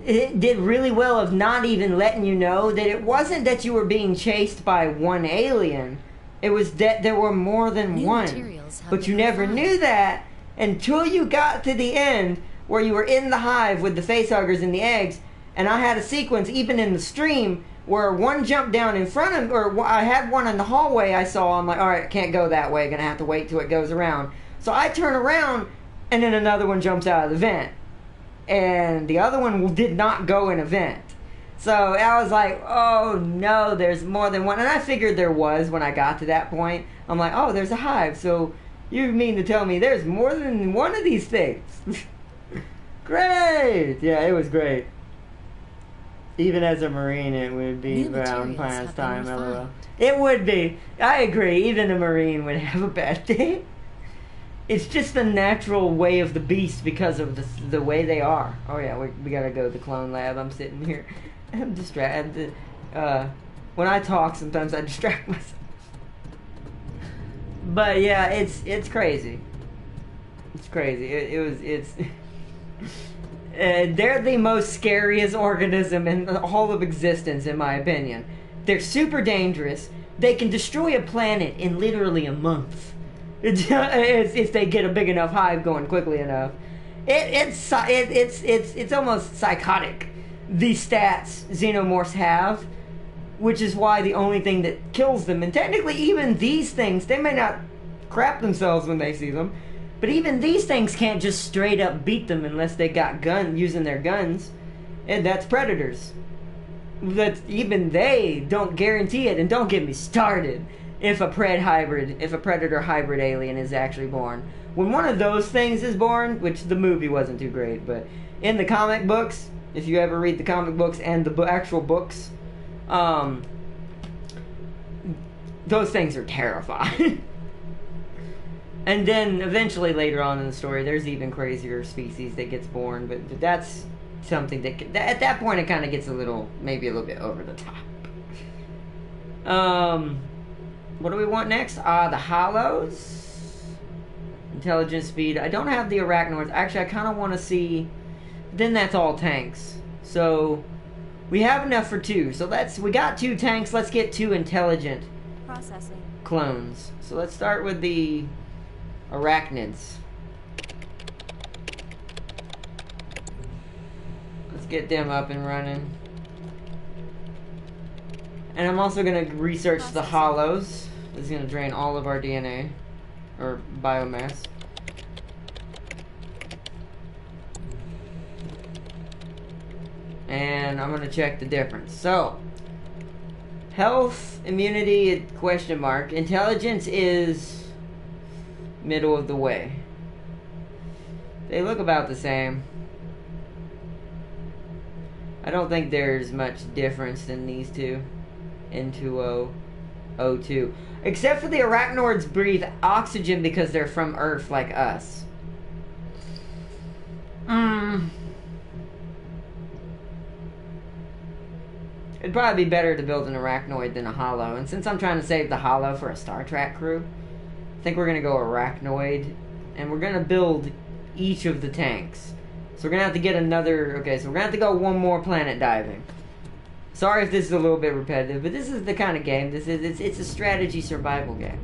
It did really well of not even letting you know that it wasn't that you were being chased by one alien. It was that there were more than one. But you never knew that until you got to the end where you were in the hive with the facehuggers and the eggs. And I had a sequence, even in the stream, where one jumped down in front of... Or I had one in the hallway I saw. I'm like, alright, I can't go that way. Gonna have to wait till it goes around. So I turn around, and then another one jumps out of the vent. And the other one did not go in a vent. So I was like, oh no, there's more than one. And I figured there was when I got to that point. I'm like, oh, there's a hive. So you mean to tell me there's more than one of these things? Great! Yeah, it was great. Even as a Marine, it would be around pastime, LOL. It would be. I agree. Even a Marine would have a bad day. It's just the natural way of the beast because of the way they are. Oh yeah, we gotta go to the clone lab. I'm sitting here. I'm distracted. When I talk, sometimes I distract myself. But yeah, it's crazy. It's crazy. They're the most scariest organism in all of existence, in my opinion. They're super dangerous. They can destroy a planet in literally a month. If they get a big enough hive going quickly enough. It's almost psychotic, the stats xenomorphs have, which is why the only thing that kills them, and technically even these things, they may not crap themselves when they see them, but even these things can't just straight up beat them unless they got using their guns, and that's predators. That even they don't guarantee it, and don't get me started if a predator hybrid alien is actually born. When one of those things is born, which the movie wasn't too great, but in the comic books, if you ever read the comic books and the actual books, those things are terrifying. And then eventually later on in the story, there's even crazier species that gets born, but that's something that at that point it kind of gets a little, maybe a little bit over the top. What do we want next? The hollows, intelligence, speed. I don't have the arachnoids. Actually, I kind of want to see. Then that's all tanks. So we have enough for 2. So we got 2 tanks. Let's get 2 intelligent Processing. clones. So let's start with the arachnids. Let's get them up and running. And I'm also going to research the hollows. This is going to drain all of our DNA or biomass. And I'm going to check the difference. So, health, immunity, question mark. Intelligence is middle of the way. They look about the same. I don't think there's much difference in these two. N2O, O2. Except for the arachnoids breathe oxygen because they're from Earth like us. It'd probably be better to build an arachnoid than a hollow. And since I'm trying to save the hollow for a Star Trek crew, I think we're going to go arachnoid. And we're going to build each of the tanks. So we're going to have to get another... Okay, so we're going to have to go one more planet diving. Sorry if this is a little bit repetitive, but this is the kind of game this is. It's a strategy survival game.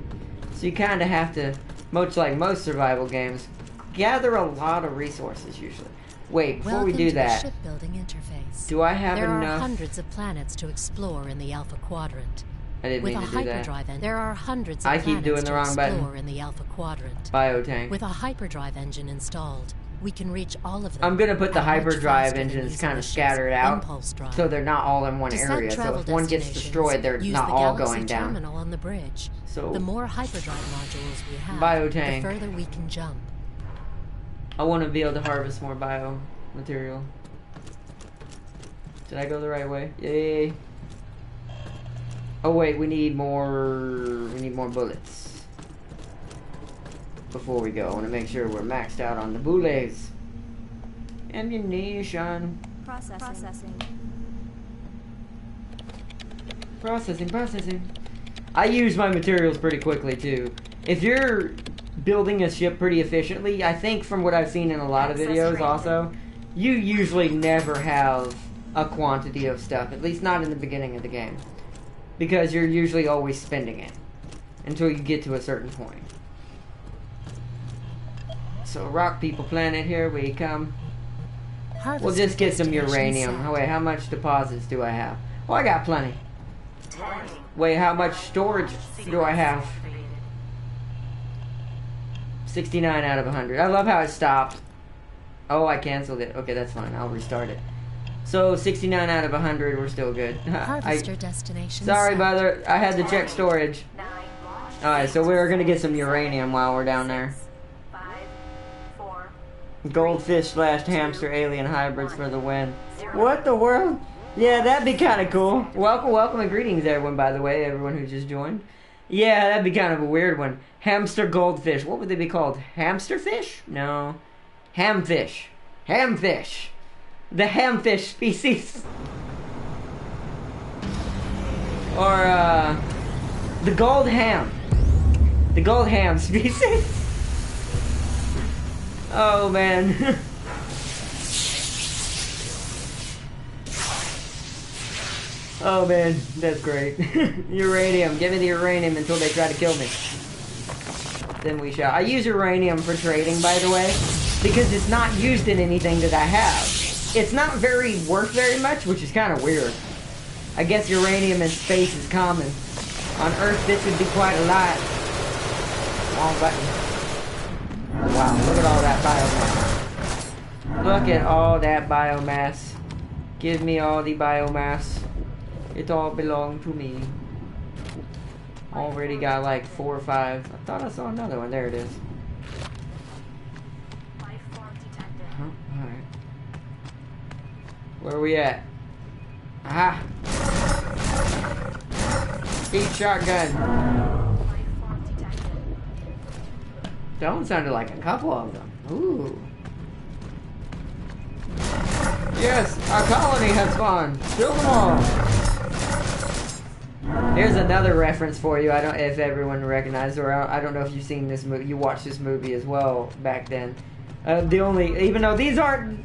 So you kind of have to, much like most survival games, gather a lot of resources usually. Wait, before we do that, shipbuilding interface. Do I have enough? There are hundreds of planets to explore in the Alpha Quadrant. I didn't mean to do that. With a hyperdrive engine, there are hundreds of planets keep doing the wrong to explore button. in the Alpha Quadrant. Biotank. With a hyperdrive engine installed, we can reach all of them. I'm gonna put the at much hyperdrive faster than engines these kind of missions. scattered out, Impulse drive. so they're not all in one To area. set So travel if one gets destinations, destroyed, they're use not the all Galaxy going down. terminal on the bridge. So the more hyperdrive modules we have, Biotank. the further we can jump. I want to be able to harvest more bio material. Did I go the right way? Yay! Oh wait, we need more. We need more bullets. Before we go, I want to make sure we're maxed out on the bullets. Ammunition. Processing. Processing. I use my materials pretty quickly too. If you're building a ship pretty efficiently, I think from what I've seen in a lot of videos also, you usually never have a quantity of stuff, at least not in the beginning of the game. Because you're usually always spending it until you get to a certain point. So Rock People Planet, here we come. Harvest We'll just get some destination uranium. set. Oh, wait, how much deposits do I have? Oh, I got plenty. Wait, how much storage do I have? 69 out of 100. I love how it stopped. Oh, I canceled it. Okay, that's fine. I'll restart it. So, 69 out of 100, we're still good. Harvester destination Sorry, set. brother. I had to check storage. Alright, so we're gonna get some uranium while we're down there. 5, 4, Goldfish / hamster alien hybrids for the win. What the world? Yeah, that'd be kind of cool. Welcome and greetings, everyone, by the way, everyone who just joined. Yeah, that'd be kind of a weird one. Hamster goldfish. What would they be called? Hamster fish? No. Hamfish. Hamfish. The hamfish species. Or, the gold ham. The gold ham species. Oh, man. Oh, man. That's great. Uranium. Give me the uranium until they try to kill me. Then we shall. I use uranium for trading, by the way, because it's not used in anything that I have. It's not worth very much, which is kind of weird. I guess uranium in space is common. On Earth, this would be quite a lot. Wrong button. Wow, look at all that biomass. Look at all that biomass. Give me all the biomass. It all belongs to me. Already got like 4 or 5. I thought I saw another one. There it is. life form detected. Huh? Alright. Where are we at? Aha! Speed shotgun. Life form detected. That one sounded like a couple of them. Ooh. Yes, our colony has spawned. Kill them all. Here's another reference for you. I don't if everyone recognizes, or I don't know if you've seen this movie. You watched this movie as well back then. Even though these aren't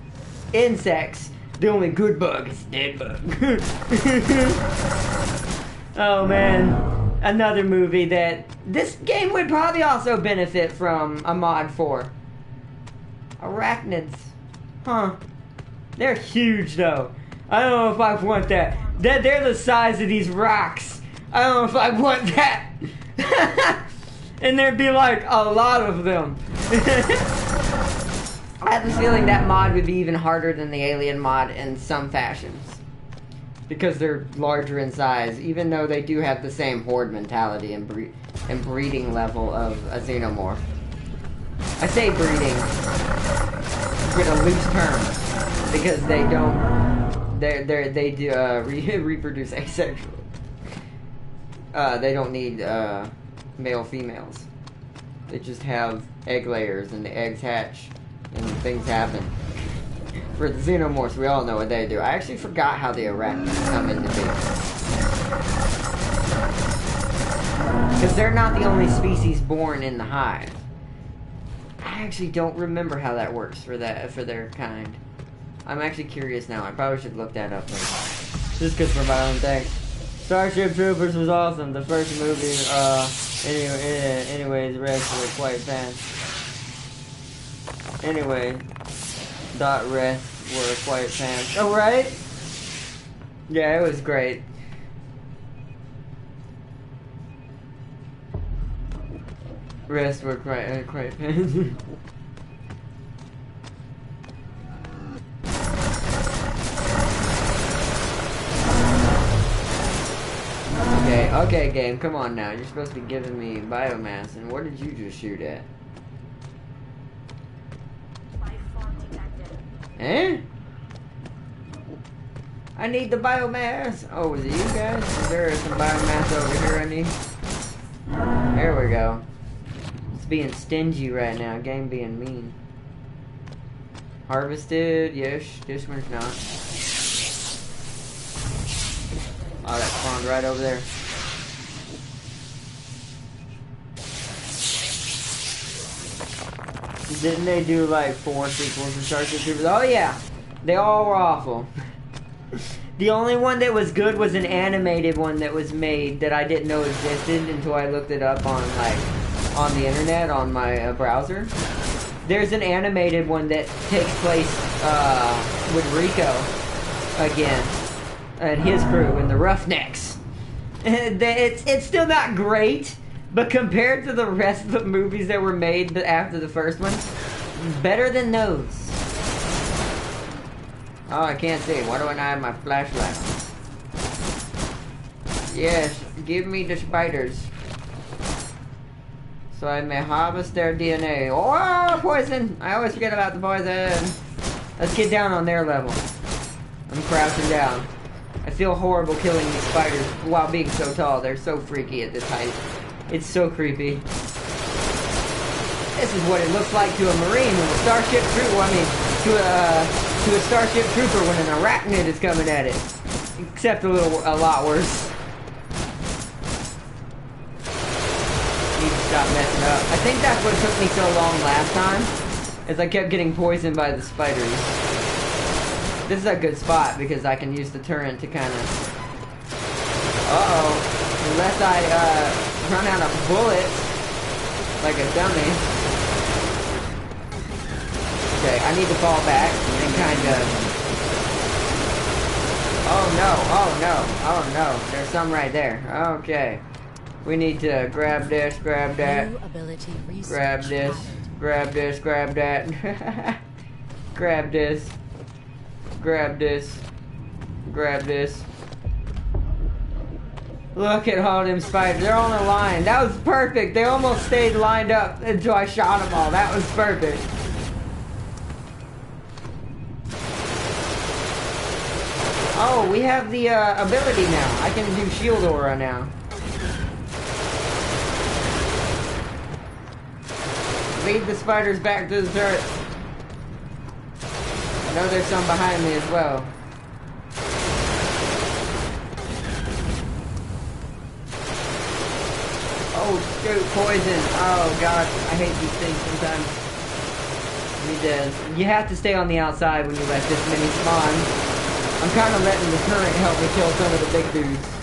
insects, the only good bug is dead bug. Oh man, another movie that this game would probably also benefit from a mod for. Arachnids, huh? They're huge though. I don't know if I want that. They're the size of these rocks. I don't know if I want that. And there'd be like a lot of them. I have a feeling that mod would be even harder than the alien mod in some fashions. Because they're larger in size, even though they do have the same horde mentality and breeding level of a xenomorph. I say breeding with a loose term because they don't. They do reproduce asexually. They don't need male females. They just have egg layers, and the eggs hatch, and things happen. For the xenomorphs, we all know what they do. I actually forgot how the arachnids come into being. Because they're not the only species born in the hive. I actually don't remember how that works for their kind. I'm actually curious now. I probably should look that up later. Just because for my own thing. Starship Troopers was awesome. The first movie, anyways, the rest were quite fast. Anyway, rest were quite fast. Oh, right? Yeah, it was great. Rest were quite fast. Okay, game, come on now. You're supposed to be giving me biomass, and what did you just shoot at? Life form detected. Eh? I need the biomass. Oh, is it you guys? Is there some biomass over here I need? There we go. It's being stingy right now. Game being mean. Harvested. Yes, this one's not. Oh, that spawned right over there. Didn't they do like 4 sequels to Starship Troopers? Oh yeah, they all were awful. The only one that was good was an animated one that was made that I didn't know existed until I looked it up on the internet on my browser. There's an animated one that takes place with Rico again and his crew and the Roughnecks. It's still not great. But compared to the rest of the movies that were made after the first one, better than those. Oh, I can't see. Why do I not have my flashlight? Yes, give me the spiders. So I may harvest their DNA. Oh, poison! I always forget about the poison. Let's get down on their level. I'm crouching down. I feel horrible killing these spiders while being so tall. They're so freaky at this height. It's so creepy. This is what it looks like to a Marine when a Starship Trooper, to a Starship Trooper when an arachnid is coming at it. Except a lot worse. Need to stop messing up. I think that's what took me so long last time, is I kept getting poisoned by the spiders. This is a good spot because I can use the turret to kind of... Uh-oh. Unless I, run out of bullets, like a dummy. Okay, I need to fall back and kind of... Oh no, oh no, oh no, there's some right there. Okay. We need to grab this, grab that. Grab this, grab this, grab that. Grab this. Grab this. Grab this. Look at all them spiders. They're on a line. That was perfect. They almost stayed lined up until I shot them all. That was perfect. Oh, we have the ability now. I can do shield aura now. Lead the spiders back to the turret. know there's some behind me as well. Oh, shoot, poison. Oh, God. I hate these things sometimes. You have to stay on the outside when you let this many spawn. I'm kind of letting the current help me kill some of the big dudes.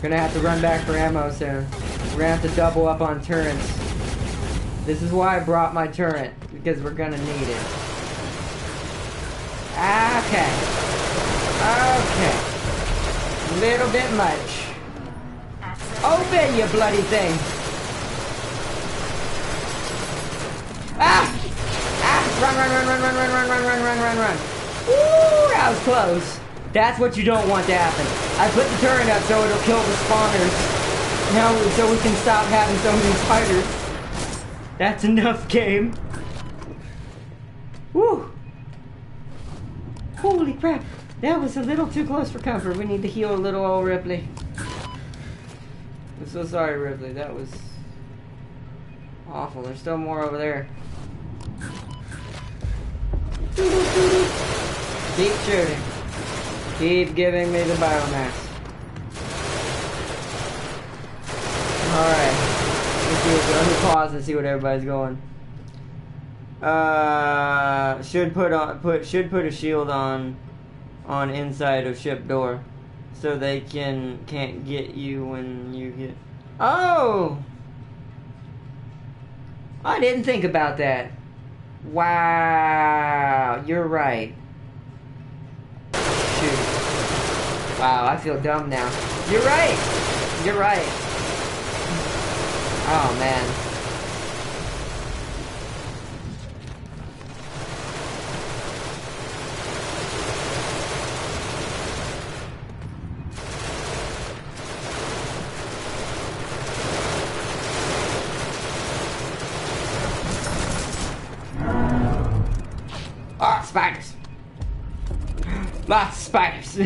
Gonna have to run back for ammo soon. We're gonna have to double up on turrets. This is why I brought my turret, because we're gonna need it. Okay. Okay. Little bit much. Open, you bloody thing! Ah! Ah! Run! Woo! That was close. That's what you don't want to happen. I put the turret up so it'll kill the spawners. Now, so we can stop having so many spiders. That's enough, game. Woo! Holy crap. That was a little too close for comfort. We need to heal a little, old Ripley. I'm so sorry, Ripley. That was awful. There's still more over there. Keep shooting. Keep giving me the biomass. Alright. Let me pause and see what everybody's going. Should put a shield on inside of ship door, so they can't get you when you get. Oh! I didn't think about that. Wow, you're right. Shoot. Wow, I feel dumb now. You're right. You're right. Oh man. Ah, spiders! Lots of spiders!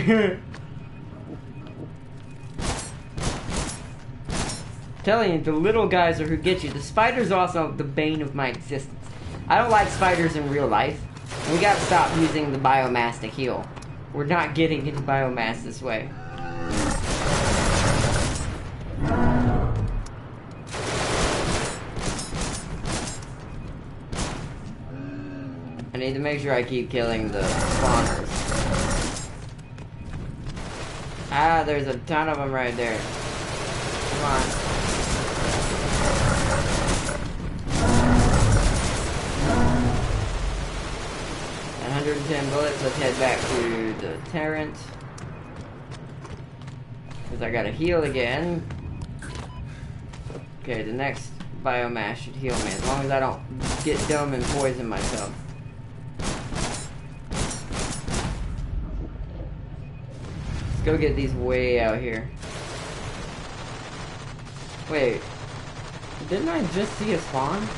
Telling you, the little guys are who get you. The spiders are also the bane of my existence. I don't like spiders in real life. We gotta stop using the biomass to heal. We're not getting any biomass this way. I need to make sure I keep killing the spawners. Ah, there's a ton of them right there. Come on. 110 bullets. Let's head back to the Tarrant. Because I gotta heal again. Okay, the next biomass should heal me. As long as I don't get dumb and poison myself. Let's go get these way out here. Wait. Didn't I just see a spawn?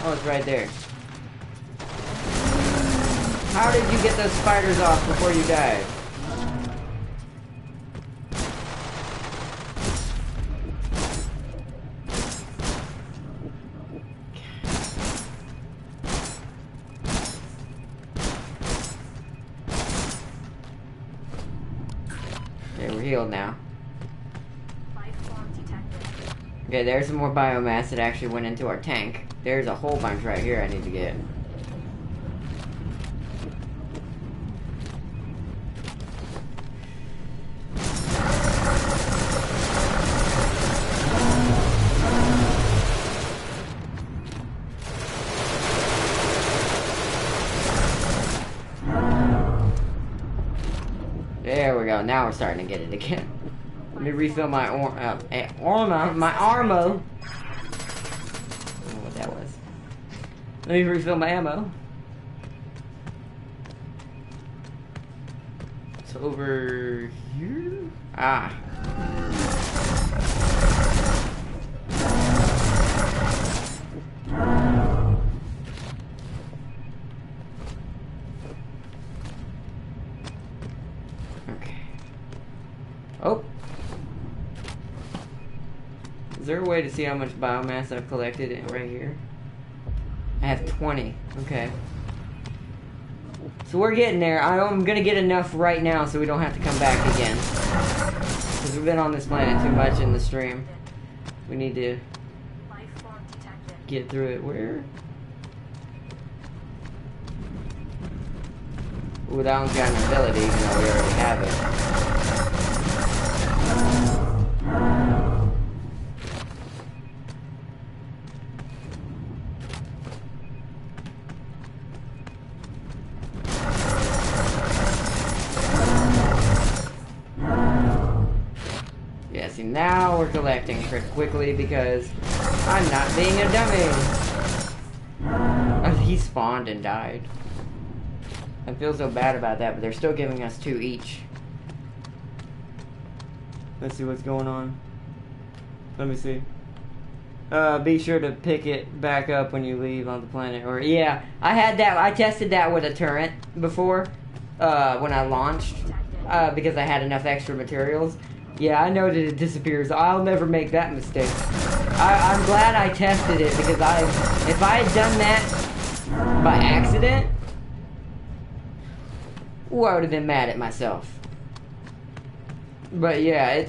Oh, it's right there. How did you get those spiders off before you died? Okay, we're healed now. Okay, there's some more biomass that actually went into our tank. There's a whole bunch right here I need to get. There we go. Now we're starting to get it again. Let me refill my armor. My armo. I don't know what that was. Let me refill my ammo. It's over here. Ah. Is there a way to see how much biomass I've collected in right here? I have 20. Okay. So we're getting there. I'm gonna get enough right now so we don't have to come back again. Because we've been on this planet too much in the stream. We need to Life form detected. get through it. Where? Ooh, that one's got an ability, even though we already have it. Yeah, see, now we're collecting pretty quickly because I'm not being a dummy. Oh, he spawned and died. I feel so bad about that, but they're still giving us 2 each. Let's see what's going on. Let me see. Be sure to pick it back up when you leave on the planet. Or yeah, I had that. I tested that with a turret before when I launched because I had enough extra materials. Yeah, I know that it disappears. I'll never make that mistake. I'm glad I tested it because if I had done that by accident, ooh, I would have been mad at myself. But yeah,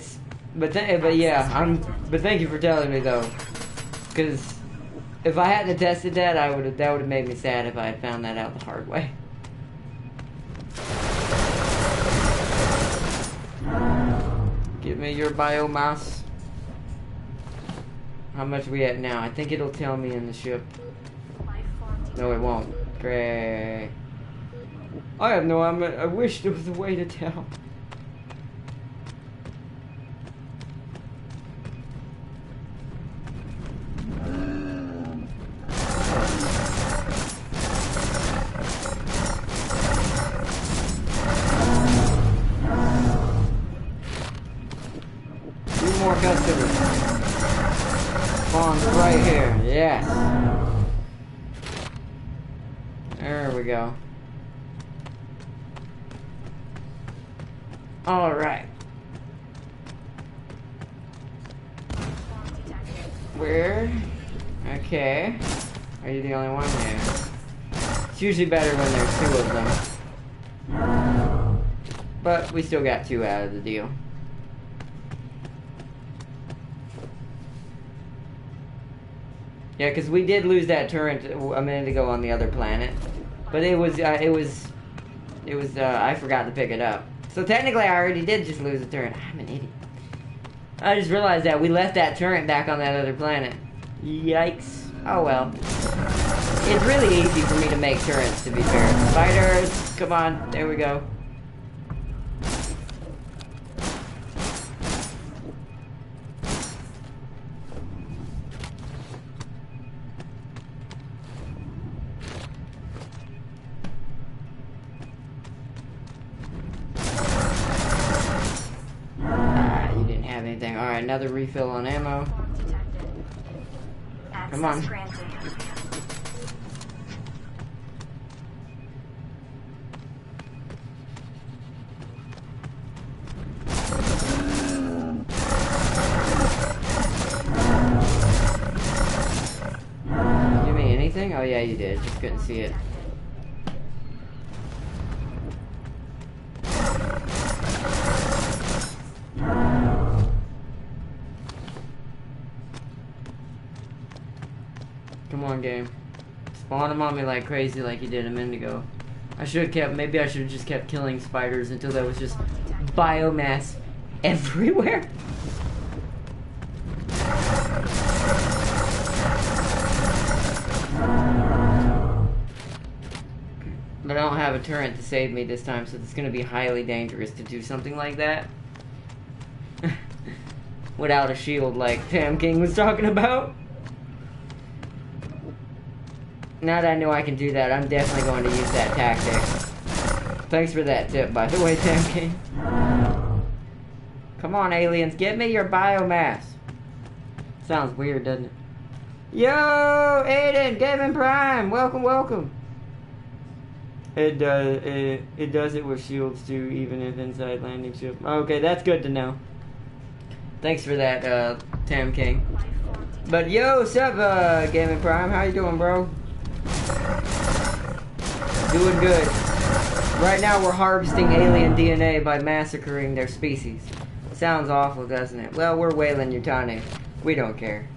but thank you for telling me though, because if I hadn't tested that, that would have made me sad if I had found that out the hard way. Give me your biomass. How much are we at now? I think it'll tell me in the ship. Life form detected. No, it won't. Great. I have no. I wish there was a way to tell. More customers. Spawns right here. Yes. There we go. Alright. Form detected. Where? Okay. Are you the only one here? It's usually better when there's 2 of them. But we still got 2 out of the deal. Yeah, because we did lose that turret a minute ago on the other planet, but I forgot to pick it up. So technically, I already did just lose a turret. I'm an idiot. I just realized that we left that turret back on that other planet. Yikes! Oh well. It's really easy for me to make turrets, to be fair. Spiders, come on, there we go. Alright, another refill on ammo. Form detected. Come on. Access granted. Give me anything? Oh yeah, you did. Just couldn't see it. Come on, game. Spawn them on me like crazy like you did a minute ago. Maybe I should have just kept killing spiders until there was just biomass everywhere. But I don't have a turret to save me this time, so it's going to be highly dangerous to do something like that. Without a shield like Tam King was talking about. Now that I know I can do that, I'm definitely going to use that tactic. Thanks for that tip, by the way, Tam King. Come on, aliens, give me your biomass. Sounds weird, doesn't it? Yo, Aiden, Gavin Prime, welcome, welcome. It does it with shields too, even if inside landing ship. Okay, that's good to know. Thanks for that, Tam King. But yo, what's up, Gaming Prime? How you doing, bro? Doing good. Right now we're harvesting alien DNA by massacring their species. Sounds awful, doesn't it? Well, we're Wayland Yutani. We don't care.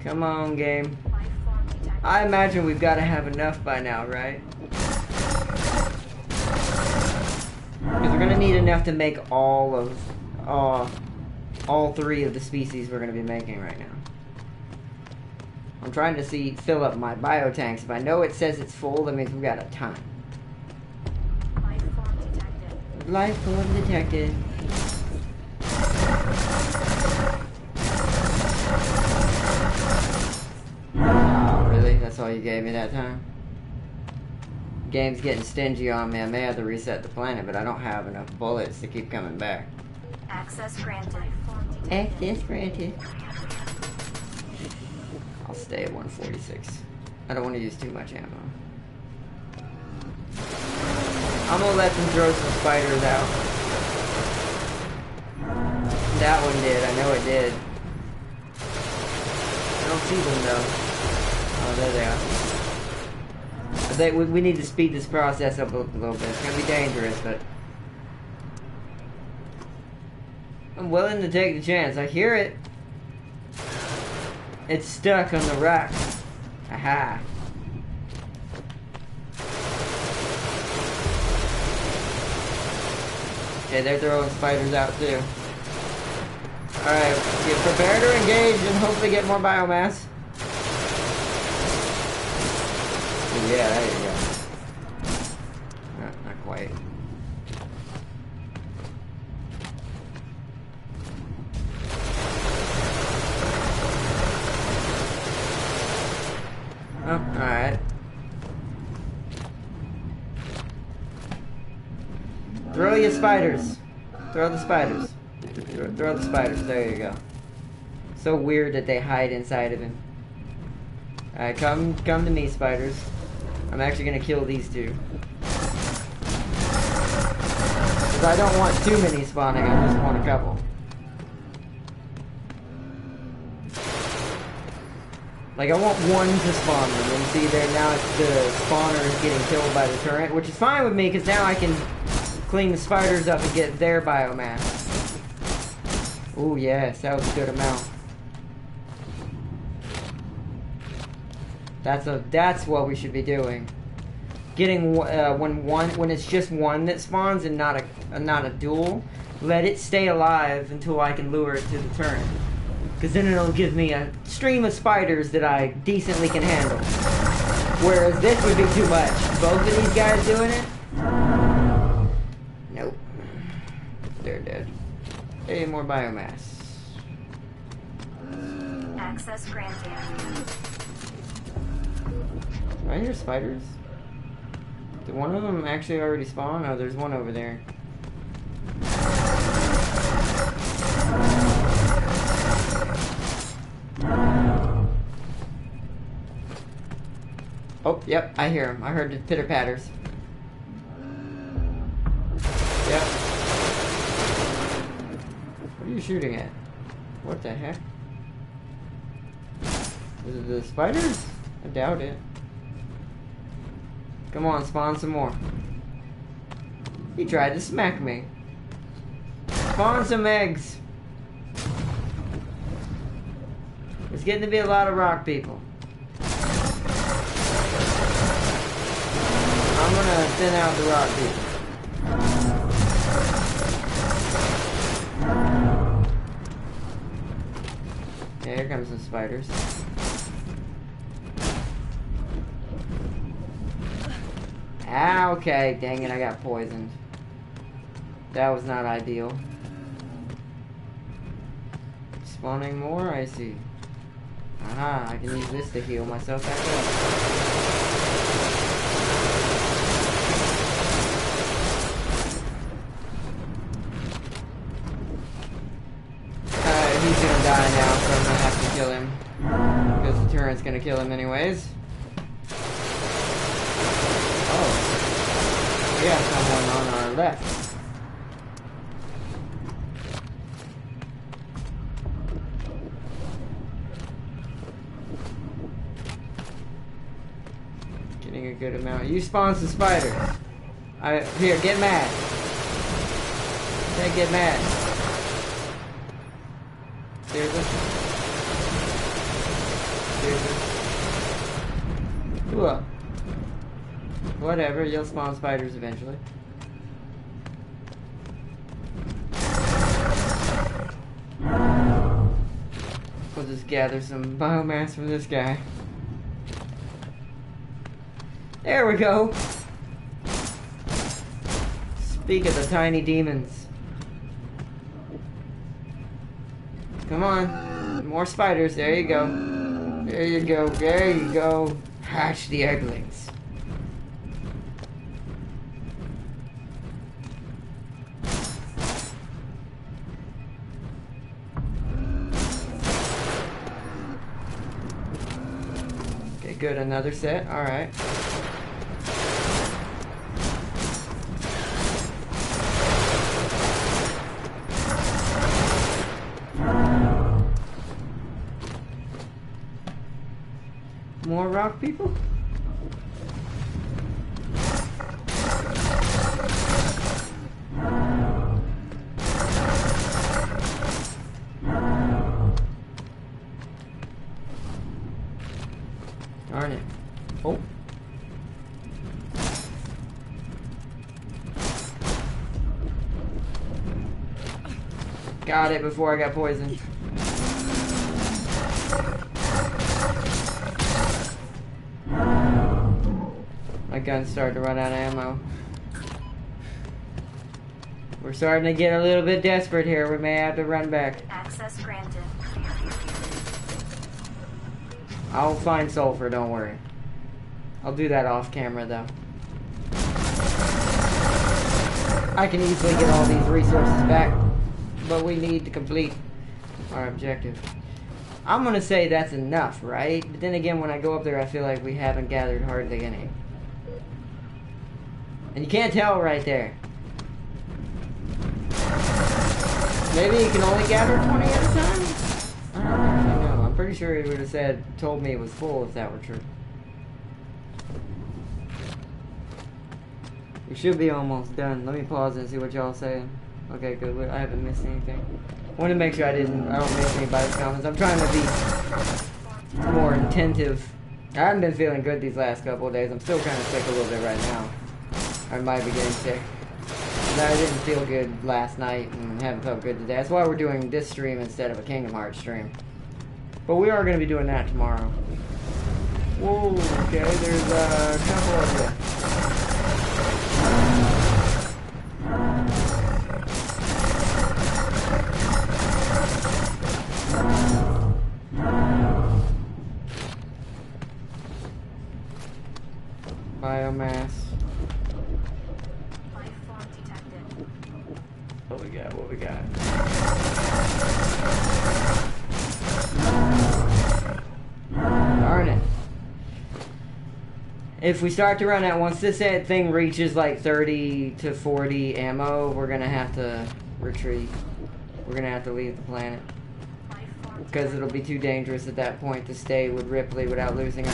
Come on, game. I imagine we've got to have enough by now, right? Because we're gonna need enough to make all three of the species we're gonna be making right now. I'm trying to fill up my biotanks. If I know it says it's full, that means we've got a ton. Life form detected. Oh, really? That's all you gave me that time? Game's getting stingy on me. I may have to reset the planet, but I don't have enough bullets to keep coming back. Access granted. Access granted. I'll stay at 146. I don't want to use too much ammo. I'm gonna let them throw some spiders out. That one did. I know it did. I don't see them though. Oh, there they are. I think we need to speed this process up a little bit. It's gonna be dangerous, but I'm willing to take the chance. I hear it. It's stuck on the rock. Aha. Okay, they're throwing spiders out too. Alright, get prepared to engage and hopefully get more biomass. Oh, yeah, there you go. Not quite. Oh, alright. Throw your spiders. Throw the spiders. Throw the spiders. There you go. So weird that they hide inside of him. Alright, come to me, spiders. I'm actually gonna kill these two. Because I don't want too many spawning, I just want a couple. Like, I want one to spawn them, and see there now it's the spawner is getting killed by the turret, which is fine with me, because now I can clean the spiders up and get their biomass. Ooh, yes, that was a good amount. That's what we should be doing. Getting when it's just one that spawns and not a duel, let it stay alive until I can lure it to the turret. Because then it'll give me a stream of spiders that I decently can handle. Whereas this would be too much. Both of these guys doing it? Nope. They're dead. Hey, more biomass. Access granted. Do I hear spiders? Did one of them actually already spawn? Oh, there's one over there. Oh, yep, I hear him. I heard the pitter patters. Yep. What are you shooting at? What the heck? Is it the spiders? I doubt it. Come on, spawn some more. He tried to smack me. Spawn some eggs. It's getting to be a lot of rock people. I'm gonna thin out the rock people. Yeah, here comes some spiders. Ah, okay, dang it, I got poisoned. That was not ideal. Spawning more, I see. Aha, I can use this to heal myself back up. gonna kill him anyways. Oh. We have someone on our left. Getting a good amount. You spawn some spiders. Here, get mad. Okay, get mad. Seriously? Cool. Whatever, you'll spawn spiders eventually. We'll just gather some biomass from this guy. There we go. Speak of the tiny demons. Come on. More spiders. There you go. There you go. There you go. Hatch the egglings. Okay, good. Another set. Alright. More rock people? Darn it. Oh. Got it before I got poisoned. My gun's starting to run out of ammo. We're starting to get a little bit desperate here. We may have to run back. Access granted. I'll find sulfur, don't worry. I'll do that off camera though. I can easily get all these resources back, but we need to complete our objective. I'm gonna say that's enough, right? But then again, when I go up there, I feel like we haven't gathered hardly any. And you can't tell right there. Maybe you can only gather 20 at a time? I don't actually know. I'm pretty sure he would have told me it was full if that were true. We should be almost done. Let me pause and see what y'all saying. Okay, good. I haven't missed anything. I want to make sure I don't miss anybody's comments. I'm trying to be more attentive. I haven't been feeling good these last couple of days. I'm still kind of sick a little bit right now. I might be getting sick. I didn't feel good last night and haven't felt good today. That's why we're doing this stream instead of a Kingdom Hearts stream. But we are going to be doing that tomorrow. Whoa, okay, there's a couple of them. Biomass. Life form detected. What we got? What we got? Darn it. If we start to run out, once this thing reaches like 30 to 40 ammo, we're gonna have to retreat. We're gonna have to leave the planet. Life form Because it'll be too dangerous at that point to stay with Ripley without losing her.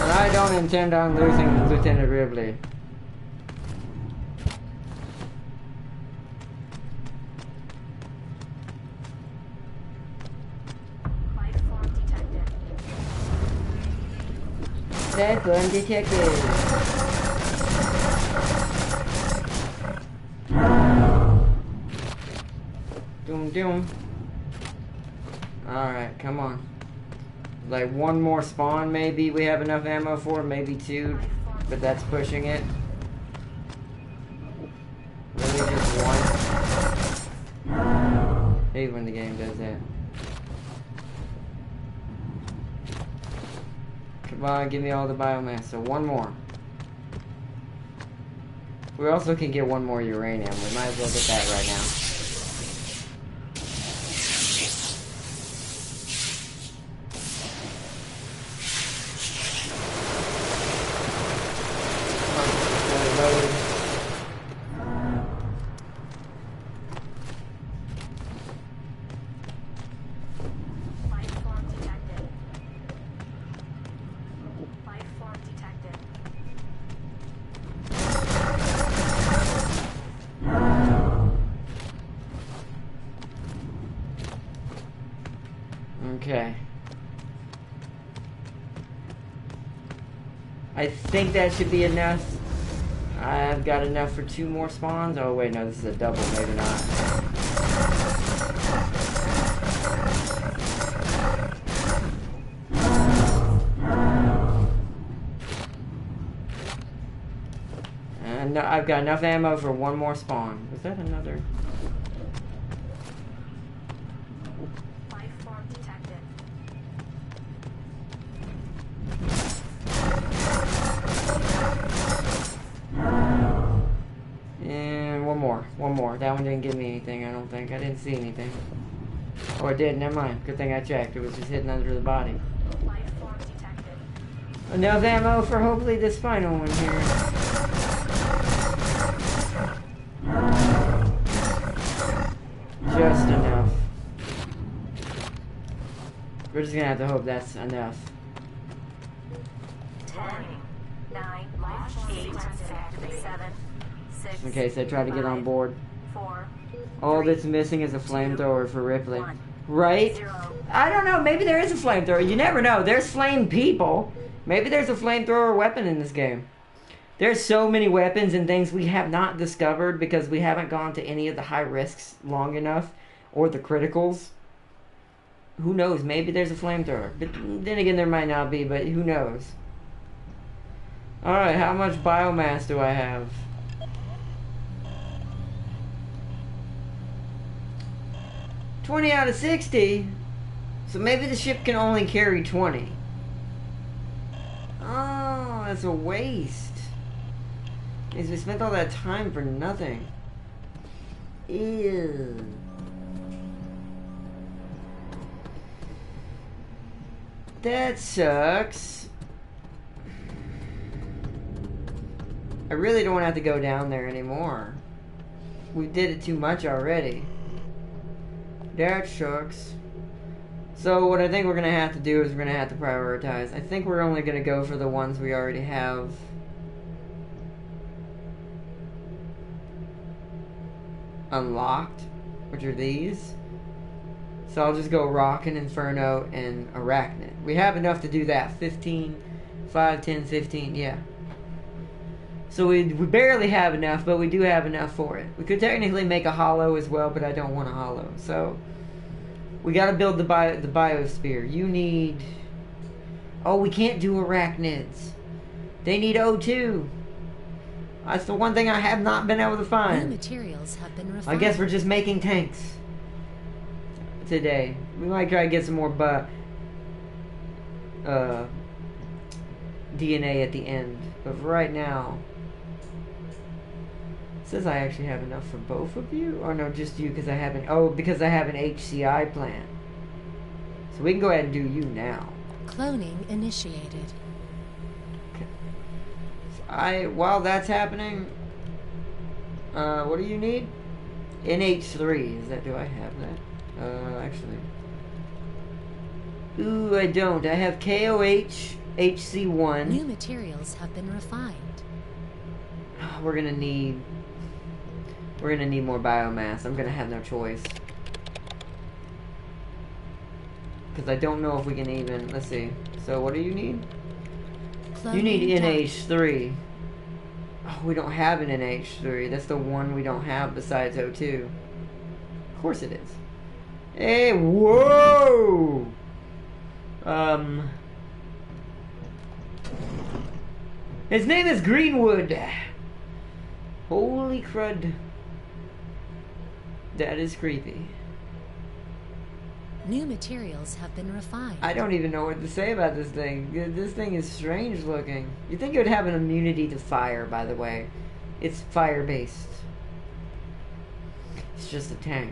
And I don't intend on losing Lieutenant Ripley. Life form detected. Life form detected. Doom doom. Alright, come on. Like one more spawn maybe we have enough ammo for, maybe two, but that's pushing it. Really just one. I hate when the game does that. Come on, give me all the biomass. So one more. We also can get one more uranium. We might as well get that right now. Okay. I think that should be enough. I've got enough for 2 more spawns. Oh wait, no, this is a double, maybe not. And no, I've got enough ammo for 1 more spawn. Was that another? Life form detected. And one more. That one didn't give me anything, I don't think. I didn't see anything. Oh, it did. Never mind. Good thing I checked. It was just hidden under the body. Life form detected. Enough ammo for hopefully this final one here. Just enough. We're just gonna have to hope that's enough. 10, 9, 8, 7, 6. In case I try to get on board. 4. All that's missing is a flamethrower for Ripley. 1. Right? 0. I don't know. Maybe there is a flamethrower. You never know. There's flame people. Maybe there's a flamethrower weapon in this game. There's so many weapons and things we have not discovered because we haven't gone to any of the high risks long enough. Or the criticals. Who knows? Maybe there's a flamethrower. But then again, there might not be, but who knows? Alright, how much biomass do I have? 20 out of 60? So maybe the ship can only carry 20. Oh, that's a waste. Means we spent all that time for nothing. Ew. That sucks. I really don't want to have to go down there anymore. We did it too much already. That sucks. So what I think we're going to have to do is we're going to have to prioritize. I think we're only going to go for the ones we already have. Unlocked, which are these. So I'll just go Rock and Inferno and Arachnid. We have enough to do that. 15, 5, 10, 15, yeah. So we barely have enough, but we do have enough for it. We could technically make a hollow as well, but I don't want a hollow. So we got to build the biosphere. You need... Oh, we can't do arachnids. They need O2. That's the one thing I have not been able to New find. materials have been I refined. guess we're just making tanks today. We might try to get some more DNA at the end. But for right now... It says I actually have enough for both of you? Or no, just you because I have an... Oh, because I have an HCI plant. So we can go ahead and do you now. Cloning initiated. While that's happening... what do you need? NH3. Do I have that? Actually... Ooh, I don't. I have KOH, HC1. New materials have been refined. We're gonna need more biomass. I'm gonna have no choice. Because I don't know if we can even... Let's see. So what do you need? You need NH3. Oh, we don't have an NH3. That's the one we don't have besides O2. Of course it is. Hey, whoa! His name is Greenwood. Holy crud. That is creepy. New materials have been refined. I don't even know what to say about this thing. This thing is strange looking. You think it would have an immunity to fire, by the way. It's fire-based. It's just a tank.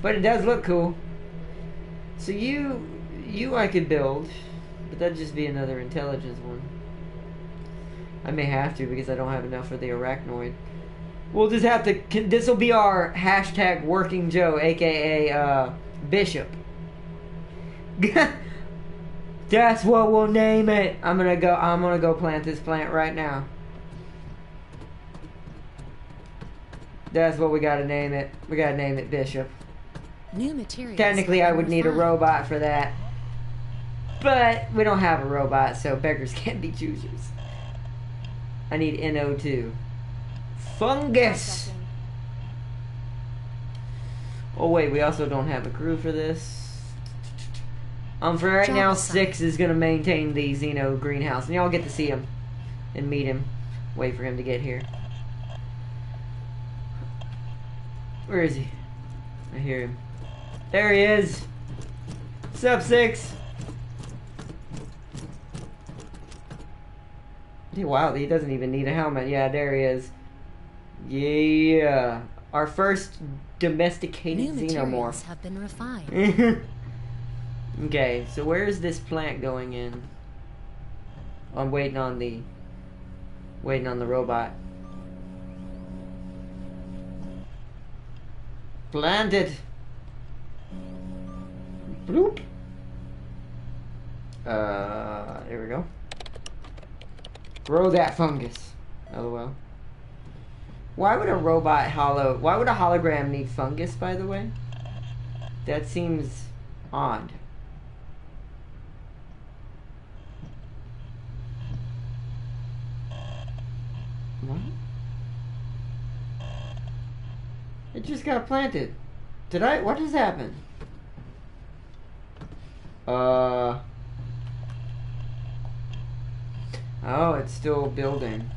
But it does look cool. So you I could build, but that'd just be another intelligence one. I may have to because I don't have enough for the arachnoid. We'll just have to... This will be our hashtag Working Joe, aka Bishop. That's what we'll name it. I'm gonna go plant this plant right now. That's what we gotta name it. We gotta name it Bishop. New materials. Technically, I have been would need a refined. robot for that. But we don't have a robot, so beggars can't be choosers. I need NO2. Fungus! Processing. Oh wait, we also don't have a crew for this. For right Job now, assigned. 6 is going to maintain the Xeno greenhouse. And y'all get to see him. And meet him. Wait for him to get here. Where is he? I hear him. There he is! What's up, 6? Wow, he doesn't even need a helmet. Yeah, there he is. Yeah. Our first domesticated New xenomorph. materials have been refined. Okay, so where is this plant going in? I'm waiting on the robot. Planted. Bloop. There we go. Grow that fungus. LOL. Why would a hologram need fungus, by the way? That seems odd. What? It just got planted. What just happened? Oh, it's still building.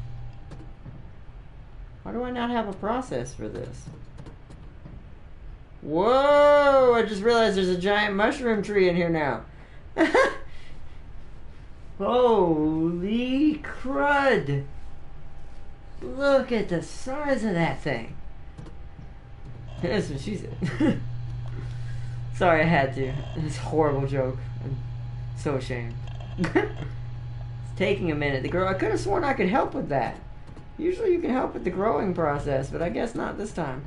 Why do I not have a process for this? Whoa! I just realized there's a giant mushroom tree in here now. Holy crud! Look at the size of that thing. That's what she said. Sorry, I had to. It's a horrible joke. I'm so ashamed. It's taking a minute to grow. I could have sworn I could help with that. Usually you can help with the growing process, but I guess not this time.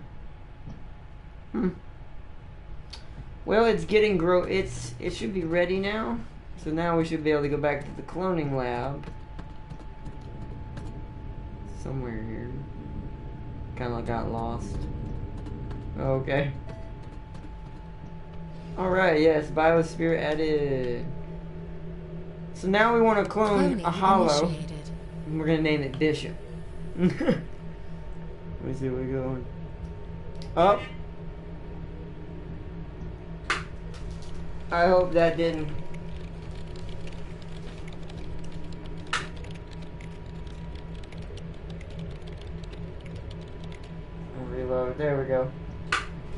Well, it's getting it should be ready now. So now we should be able to go back to the cloning lab. Somewhere here. Kinda got lost. Okay. Alright, yes, biosphere added. So now we want to clone Cloning a hollow. initiated. And we're gonna name it Bishop. Let me see where we're going. Up. I hope that didn't. I'll reload. There we go.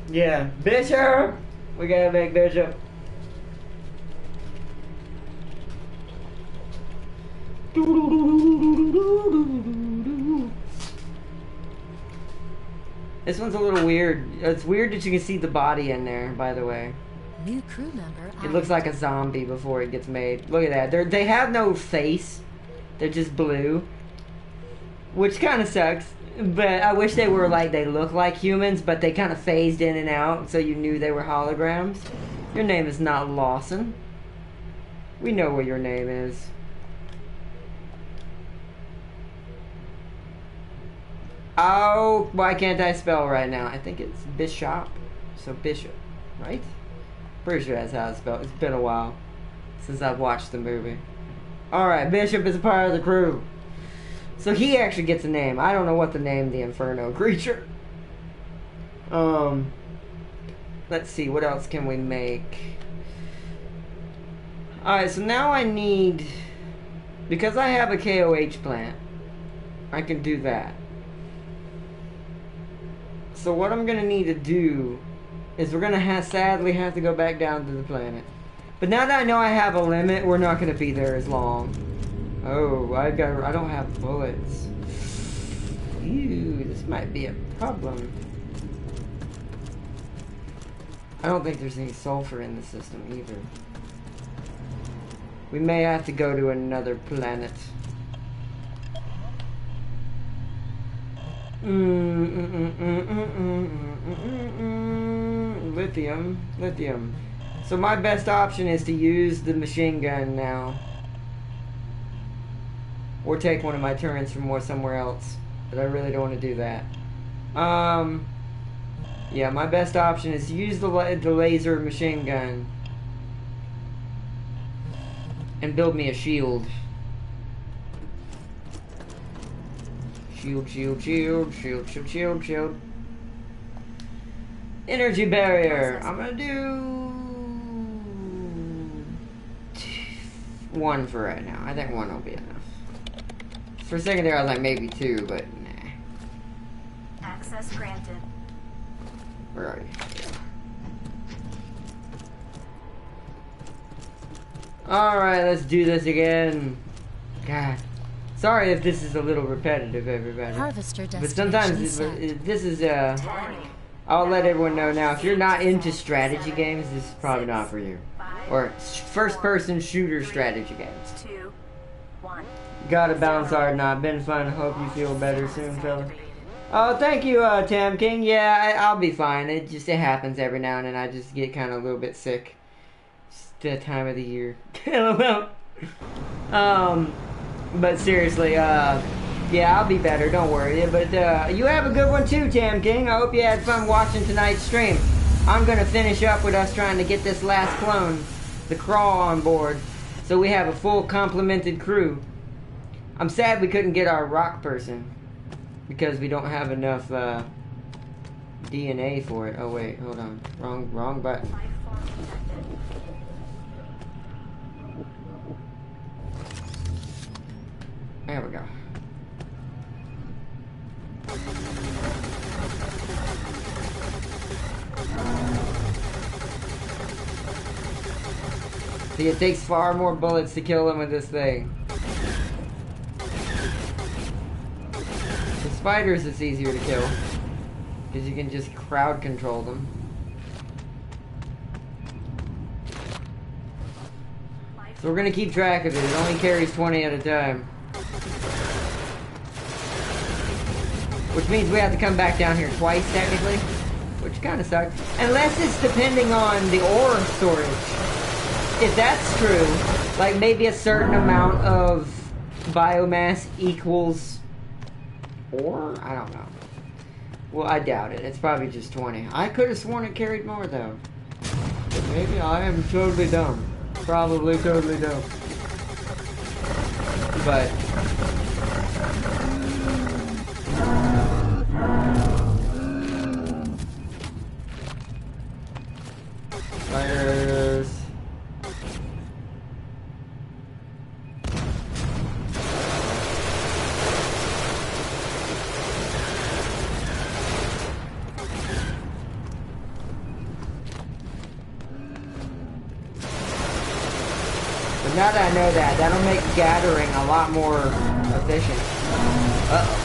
Yeah, Bishop. We gotta make Bishop. This one's a little weird. It's weird that you can see the body in there, by the way. New crew member. It looks like a zombie before it gets made. Look at that. They have no face. They're just blue. Which kind of sucks. But I wish they were like, they look like humans, but they kind of phased in and out, so you knew they were holograms. Your name is not Lawson. We know what your name is. Oh, why can't I spell right now? I think it's Bishop. So Bishop, right? Pretty sure that's how it's spelled. It's been a while since I've watched the movie. Alright, Bishop is a part of the crew. So he actually gets a name. I don't know what to name the Inferno creature. Let's see, what else can we make? Alright, so now I need... Because I have a KOH plant, I can do that. So what I'm going to need to do is we're going to sadly have to go back down to the planet. But now that I know I have a limit, we're not going to be there as long. Oh, I don't have bullets. Ew, this might be a problem. I don't think there's any sulfur in the system either. We may have to go to another planet. Lithium. So my best option is to use the machine gun now. Or take one of my turns from somewhere else. But I really don't want to do that. Yeah, my best option is to use the laser machine gun. And build me a shield. Shield, shield, shield, shield, shield, shield, shield. Energy barrier. I'm gonna do 1 for right now. I think 1 will be enough. For a second there, I was like maybe 2, but nah. Access granted. Where are you? Alright, let's do this again. God. Sorry if this is a little repetitive, everybody. Harvester But sometimes this is, I'll let everyone know now, if you're not into strategy games, this is probably not for you. Or first-person shooter strategy games. 2, 1. Gotta bounce hard, not been fun. Hope you feel better soon, fella. Oh, thank you, Tam King. Yeah, I'll be fine. It happens every now and then. I just get kind of a little bit sick. It's the time of the year. But seriously, yeah, I'll be better. Don't worry. But you have a good one too, Tam King. I hope you had fun watching tonight's stream. I'm gonna finish up with us trying to get this last clone, the Crawl, on board, so we have a full complemented crew. I'm sad we couldn't get our rock person because we don't have enough DNA for it. Oh wait, hold on. Wrong button. Life form detected. There we go. See, it takes far more bullets to kill them with this thing. The spiders, it's easier to kill because you can just crowd control them. So we're gonna keep track of it. It only carries 20 at a time. Which means we have to come back down here twice, technically. Which kind of sucks. Unless it's depending on the ore storage. If that's true, like maybe a certain amount of biomass equals ore? I don't know. Well, I doubt it. It's probably just 20. I could have sworn it carried more, though. But maybe I am totally dumb. Probably totally dumb. But... Fires. But now that I know that, that'll make gathering a lot more efficient. Uh-oh.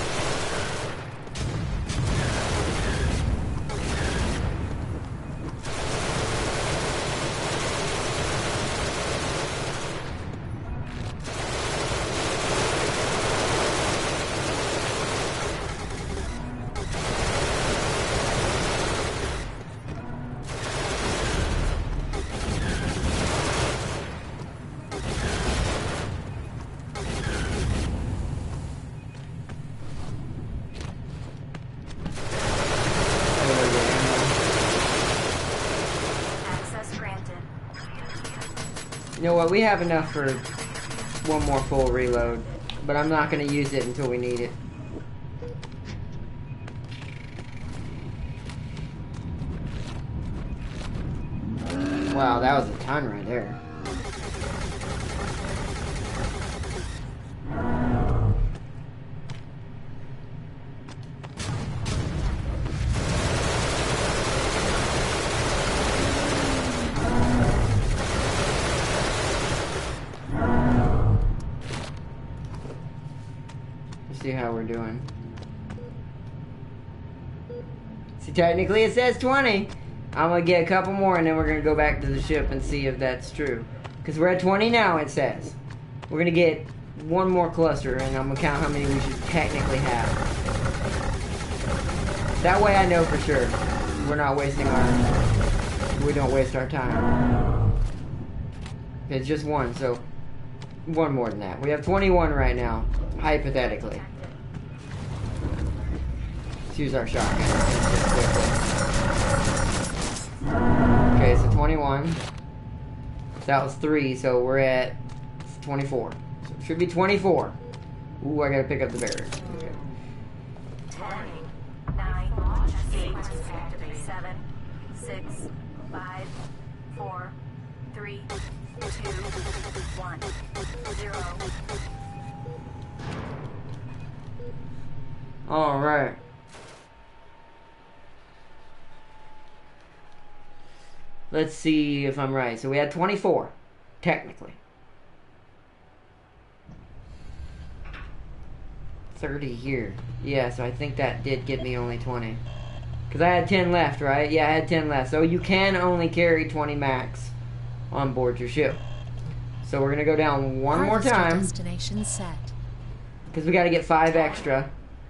You know what, we have enough for one more full reload, but I'm not going to use it until we need it. Wow, that was a ton right there. See how we're doing. See, technically it says 20. I'm gonna get a couple more and then we're gonna go back to the ship and see if that's true. Because we're at 20 now, it says. We're gonna get one more cluster and I'm gonna count how many we should technically have. That way I know for sure. We're not wasting we don't waste our time. It's just one, so one more than that. We have 21 right now, hypothetically. Let's use our shotgun. Okay, so 21. That was 3, so we're at 24. So it should be 24. Ooh, I gotta pick up the barrier. Okay. 10, 9, 8, 7, 6, 5, 4, 3, 2, 1, 0. Alright. Let's see if I'm right. So we had 24, technically. 30 here. Yeah, so I think that did get me only 20. Because I had 10 left, right? Yeah, I had 10 left. So you can only carry 20 max on board your ship. So we're going to go down one more Harvester time. Destination set. Because we got to get 5 extra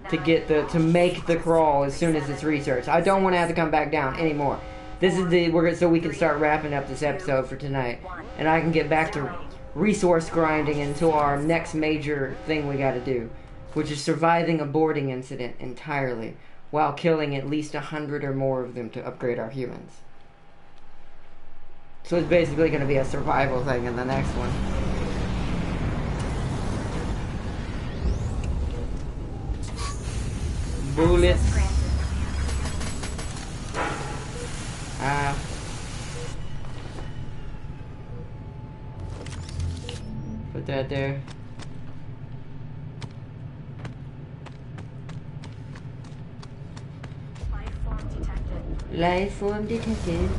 to get to make the crawl as soon as it's researched. I don't want to have to come back down anymore. This is so we can start wrapping up this episode for tonight, and I can get back to resource grinding until our next major thing we got to do, which is surviving a boarding incident entirely while killing at least 100 or more of them to upgrade our humans. So it's basically going to be a survival thing in the next one. Bullets. Put that there. Life form detected.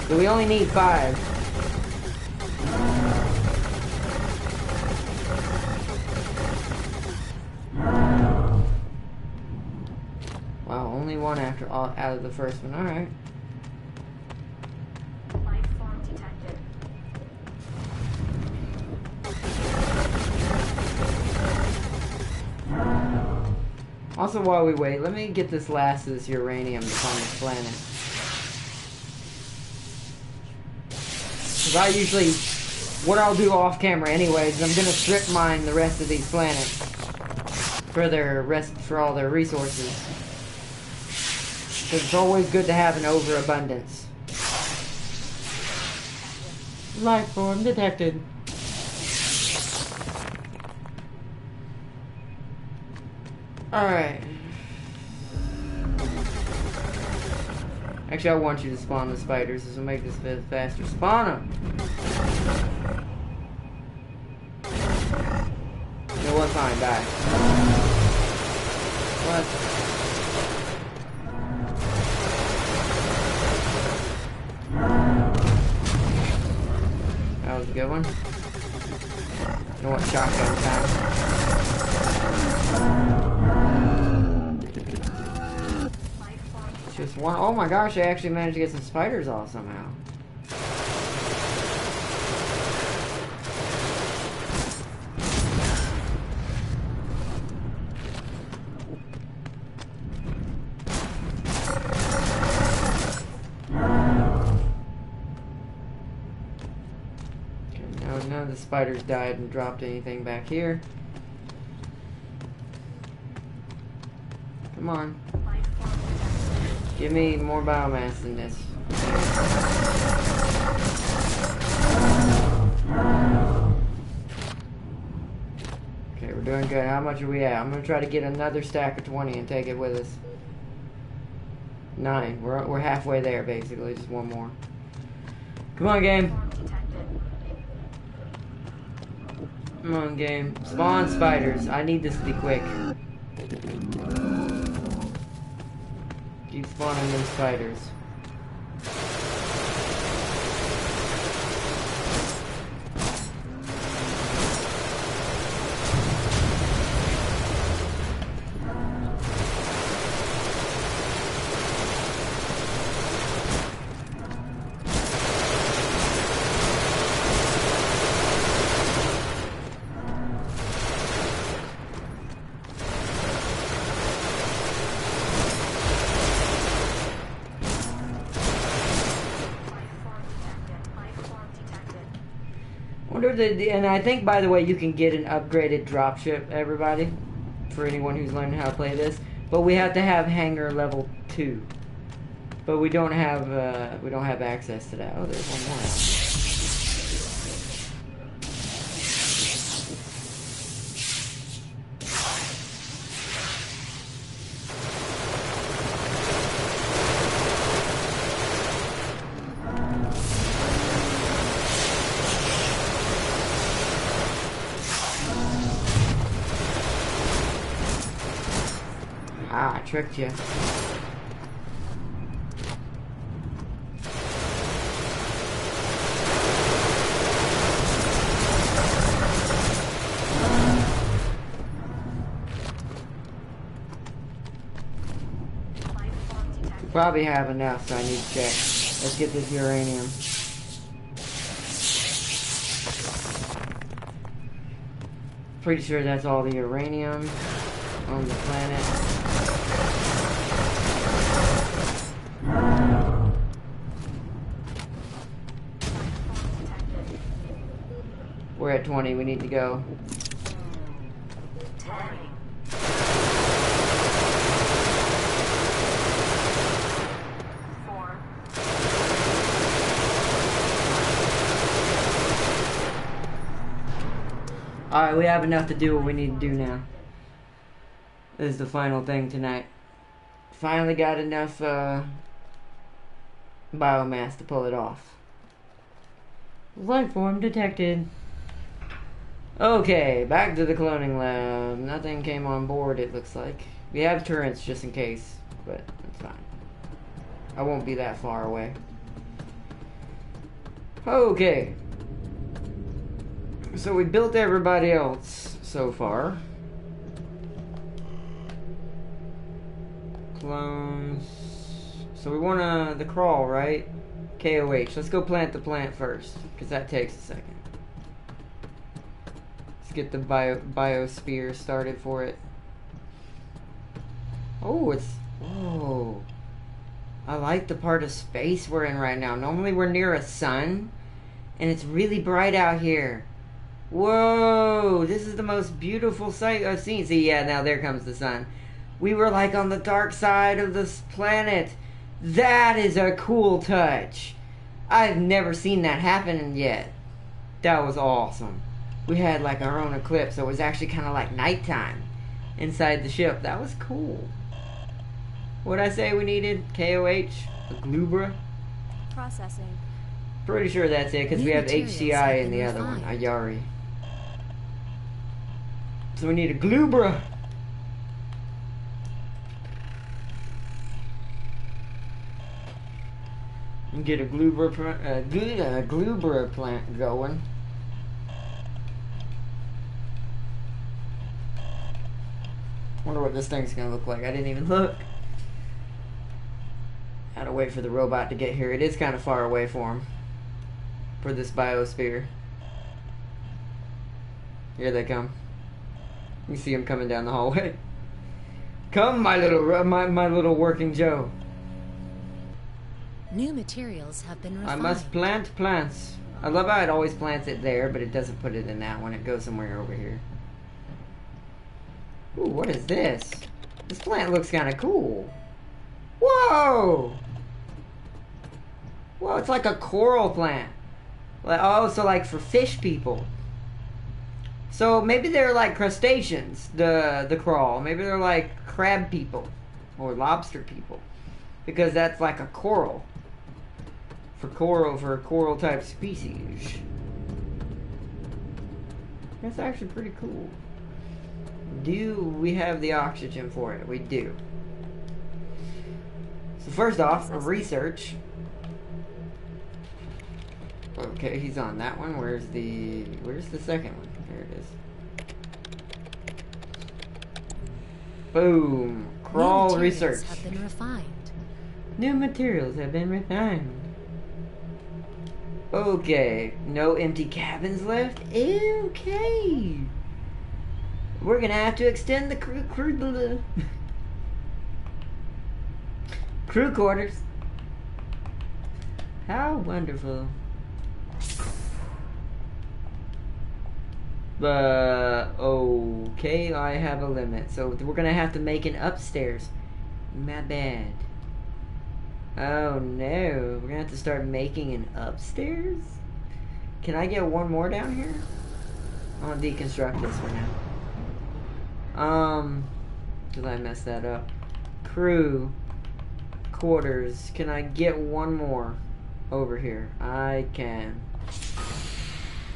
So we only need 5. Wow, only 1 after all out of the first one. All right. Life form detected. Also, while we wait, let me get this last of this uranium that's on this planet. Because I usually, what I'll do off camera anyways, is I'm gonna strip mine the rest of these planets for all their resources. Because it's always good to have an overabundance. Life form detected. Alright. Actually, I want you to spawn the spiders. This will make this faster. Spawn them! You know what? Fine, bye. What? That was a good one. You know what? Shotgun time. Just one. Oh my gosh, I actually managed to get some spiders off somehow. Okay, now none of the spiders died and dropped anything back here. Come on. Give me more biomass than this. Okay, we're doing good. How much are we at? I'm gonna try to get another stack of 20 and take it with us. 9. We're halfway there, basically. Just one more. Come on, game. Come on, game. Spawn spiders. I need this to be quick. Keep spawning them spiders. And I think, by the way, you can get an upgraded dropship, everybody, for anyone who's learning how to play this. But we have to have hangar level 2. But we don't have access to that. Oh, there's one more. Ah, I tricked you. Probably have enough, so I need to check. Let's get this uranium. Pretty sure that's all the uranium on the planet. We're at 20, we need to go. Alright, we have enough to do what we need to do now. This is the final thing tonight. Finally got enough biomass to pull it off. Life form detected. Okay, back to the cloning lab. Nothing came on board, it looks like. We have turrets just in case, but it's fine. I won't be that far away. Okay. So we built everybody else so far. Clones. So we want the crawl, right? KOH. Let's go plant the plant first, because that takes a second. Let's get the biosphere started for it. Oh, it's... Whoa. I like the part of space we're in right now. Normally we're near a sun, and it's really bright out here. Whoa, this is the most beautiful sight I've seen. See, yeah, now there comes the sun. We were like on the dark side of this planet. That is a cool touch. I've never seen that happen yet. That was awesome. We had like our own eclipse, so it was actually kind of like nighttime inside the ship. That was cool. What'd I say we needed? KOH? A Glubra? Processing. Pretty sure that's it, because we have HCI in the other one, a Yari. So we need a Glubra. And get a Glubra plant going. Wonder what this thing's gonna look like. I didn't even look. Had to wait for the robot to get here. It is kind of far away for him. For this biosphere. Here they come. You see them coming down the hallway. Come, my little working Joe. New materials have been refined. I must plant plants. I love how it always plants it there, but it doesn't put it in that one. It goes somewhere over here. Ooh, what is this? This plant looks kind of cool. Whoa! Whoa, it's like a coral plant. Like, oh, so like for fish people. So maybe they're like crustaceans, the crawl. Maybe they're like crab people or lobster people, because that's like a coral. For coral type species. That's actually pretty cool. Do we have the oxygen for it? We do. So first off, research. Okay, he's on that one. Where's the second one? There it is. Boom. Crawl research. Have been refined. New materials have been refined. Okay. No empty cabins left? Okay. We're gonna have to extend the crew quarters. How wonderful. Okay, I have a limit. So we're gonna have to make an upstairs. My bad. Oh no, we're gonna have to start making an upstairs? Can I get one more down here? I want to deconstruct this for now. Because I messed that up. Crew. Quarters. Can I get one more over here? I can.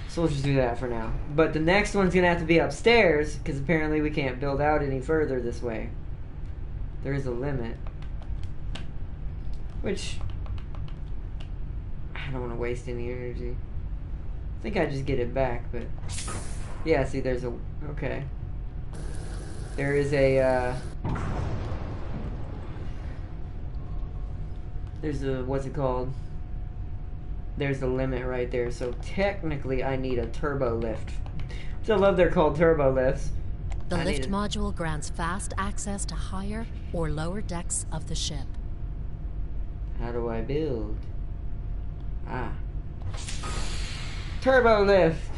So we'll just do that for now. But the next one's gonna have to be upstairs, because apparently we can't build out any further this way. There is a limit. Which, I don't want to waste any energy. I think I just get it back, but yeah, see, there's a, okay. There is a, there's a, what's it called? There's a limit right there, so technically I need a turbo lift. So I love they're called turbo lifts. The lift module grants fast access to higher or lower decks of the ship. How do I build? Ah. Turbo lift!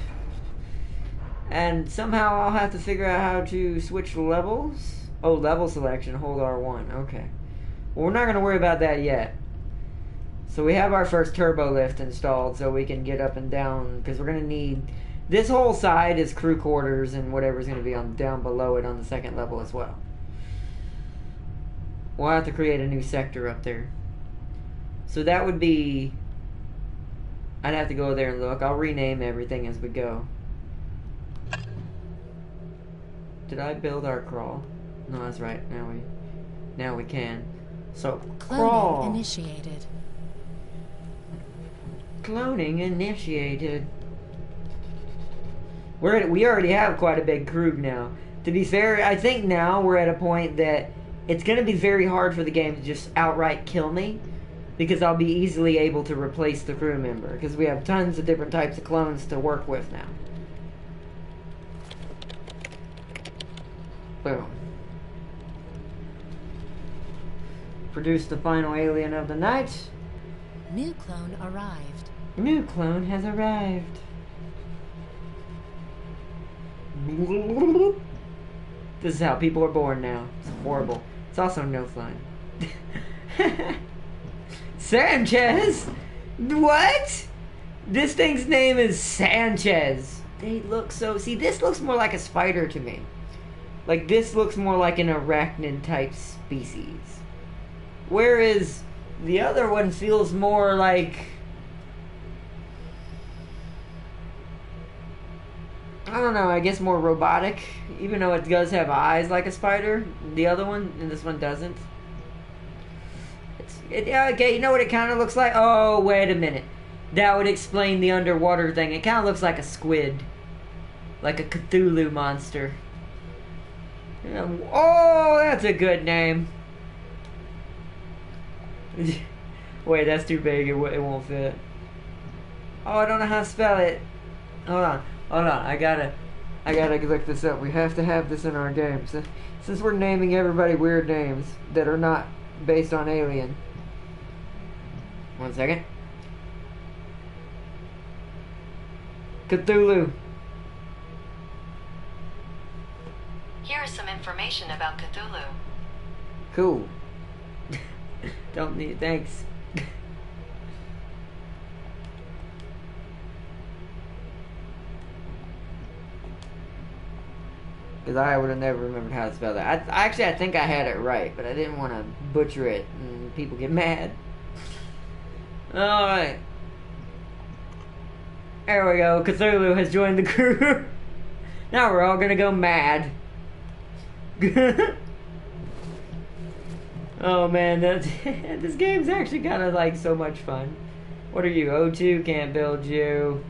And somehow I'll have to figure out how to switch levels? Oh, level selection, hold R1, okay. Well, we're not going to worry about that yet. So we have our first turbo lift installed so we can get up and down, because we're going to need... This whole side is crew quarters and whatever's going to be on down below it on the second level as well. We'll have to create a new sector up there. So that would be... I'd have to go there and look. I'll rename everything as we go. Did I build our crawl? No, that's right. Now we can. So, crawl. Cloning initiated. Cloning initiated. We already have quite a big crew now. To be fair, I think now we're at a point that it's going to be very hard for the game to just outright kill me, because I'll be easily able to replace the crew member, because we have tons of different types of clones to work with now. Boom. Produce the final alien of the night. New clone arrived. New clone has arrived. This is how people are born now. It's horrible. It's also no fun. Sanchez? What? This thing's name is Sanchez. They look so... See, this looks more like a spider to me. Like, this looks more like an arachnid type species. Whereas the other one feels more like... I don't know, I guess more robotic. Even though it does have eyes like a spider. The other one, and this one doesn't. Yeah, okay, you know what it kind of looks like? Oh, wait a minute. That would explain the underwater thing. It kind of looks like a squid. Like a Cthulhu monster. Oh, that's a good name. Wait, that's too big. It won't fit. Oh, I don't know how to spell it. Hold on. I gotta look this up. We have to have this in our game. Since we're naming everybody weird names that are not based on Alien. 1 second. Cthulhu. Here is some information about Cthulhu. Cool. Don't need... Thanks. Because I would have never remembered how to spell that. I think I had it right, but I didn't want to butcher it and people get mad. Alright. There we go. Cthulhu has joined the crew. Now we're all gonna go mad. Oh man, this game's actually kind of like so much fun. What are you? O2, can't build you.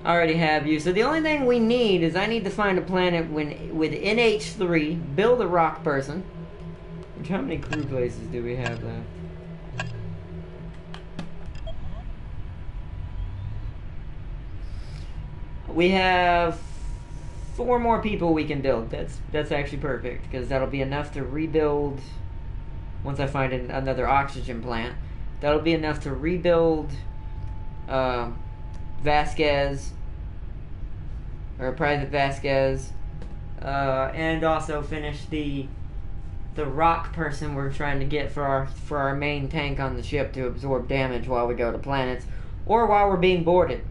I already have you. So the only thing we need is I need to find a planet with NH3, build a rock person. Which, how many crew places do we have left? We have 4 more people we can build. That's actually perfect, because that'll be enough to rebuild. Once I find another oxygen plant, that'll be enough to rebuild Vasquez, or Private Vasquez, and also finish the the rock person we're trying to get for our main tank on the ship to absorb damage while we go to planets, or while we're being boarded.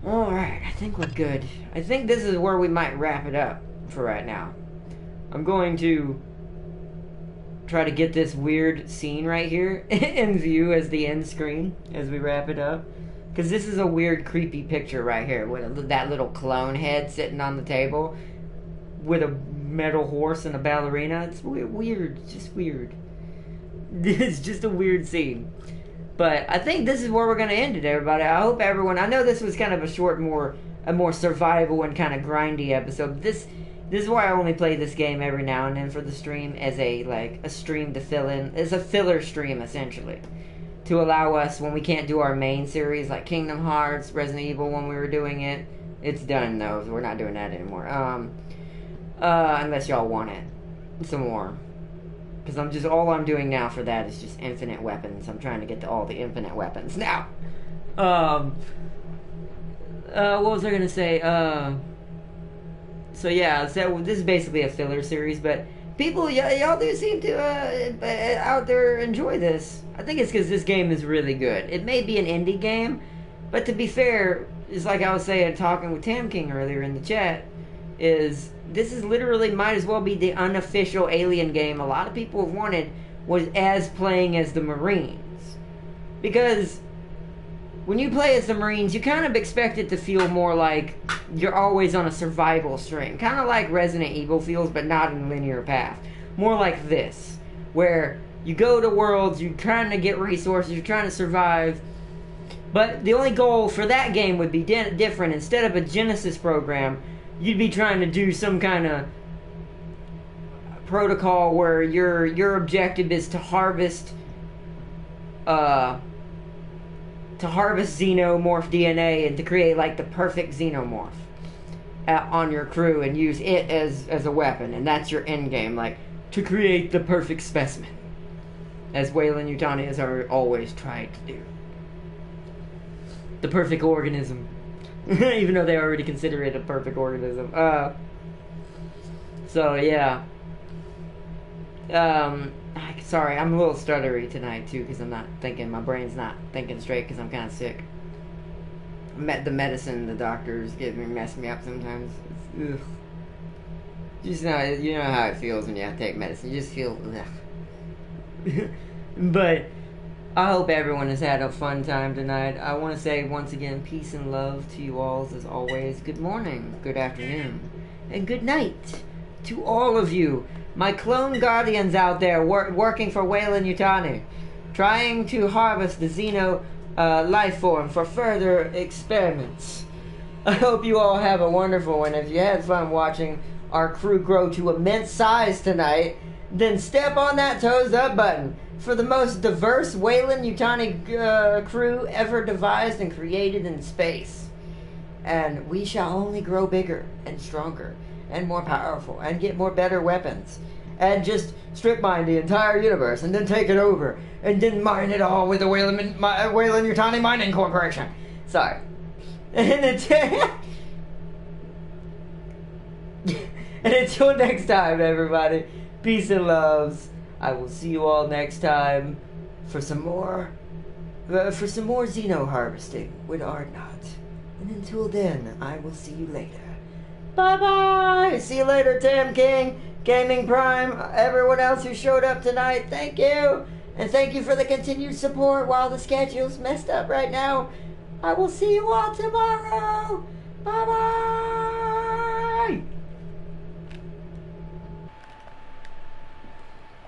Alright, I think we're good. I think this is where we might wrap it up for right now. I'm going to try to get this weird scene right here in view as the end screen as we wrap it up. Because this is a weird, creepy picture right here with that little clone head sitting on the table with a metal horse and a ballerina. It's weird. It's just weird. It's just a weird scene. But I think this is where we're going to end it, everybody. I hope everyone... I know this was kind of a short, a more survival and kind of grindy episode. This is why I only play this game every now and then for the stream as a stream to fill in. It's a filler stream, essentially. To allow us, when we can't do our main series, like Kingdom Hearts, Resident Evil, when we were doing it. It's done, though. We're not doing that anymore. Unless y'all want it. Some more. Because all I'm doing now for that is just infinite weapons. I'm trying to get to all the infinite weapons now. What was I gonna say? So yeah, so this is basically a filler series, but people, y'all do seem to out there enjoy this. I think it's because this game is really good. It may be an indie game, but to be fair, it's like I was saying, talking with Tam King earlier in the chat, this is literally might as well be the unofficial Alien game a lot of people have wanted, was as playing as the Marines. Because when you play as the Marines, you kind of expect it to feel more like you're always on a survival stream. Kind of like Resident Evil feels, but not in a linear path. More like this, where you go to worlds, you're trying to get resources, you're trying to survive. But the only goal for that game would be different. Instead of a Genesis program, you'd be trying to do some kind of protocol where your objective is to harvest xenomorph DNA and to create like the perfect xenomorph on your crew and use it as a weapon, and that's your end game, like to create the perfect specimen, as Weyland-Yutani has always tried to do. The perfect organism. Even though they already consider it a perfect organism. So, yeah. Sorry, I'm a little stuttery tonight, too, because my brain's not thinking straight, because I'm kind of sick. The medicine, the doctors mess me up sometimes. Ugh. You know how it feels when you have to take medicine. You just feel, ugh. But I hope everyone has had a fun time tonight. I want to say once again, peace and love to you all as always. Good morning, good afternoon, and good night to all of you, my clone guardians out there working for Weyland-Yutani, trying to harvest the Xeno life form for further experiments. I hope you all have a wonderful one. If you had fun watching our crew grow to immense size tonight, then step on that toes up button for the most diverse Weyland-Yutani crew ever devised and created in space. And we shall only grow bigger and stronger and more powerful and get more better weapons and just strip mine the entire universe and then take it over and then mine it all with the Weyland-Yutani Mining Corporation. Sorry. And until next time, everybody, peace and loves. I will see you all next time for some more Xeno harvesting with Ardnot. And until then, I will see you later. Bye-bye! See you later, Tam King, Gaming Prime, everyone else who showed up tonight, thank you! And thank you for the continued support while the schedule's messed up right now. I will see you all tomorrow! Bye-bye!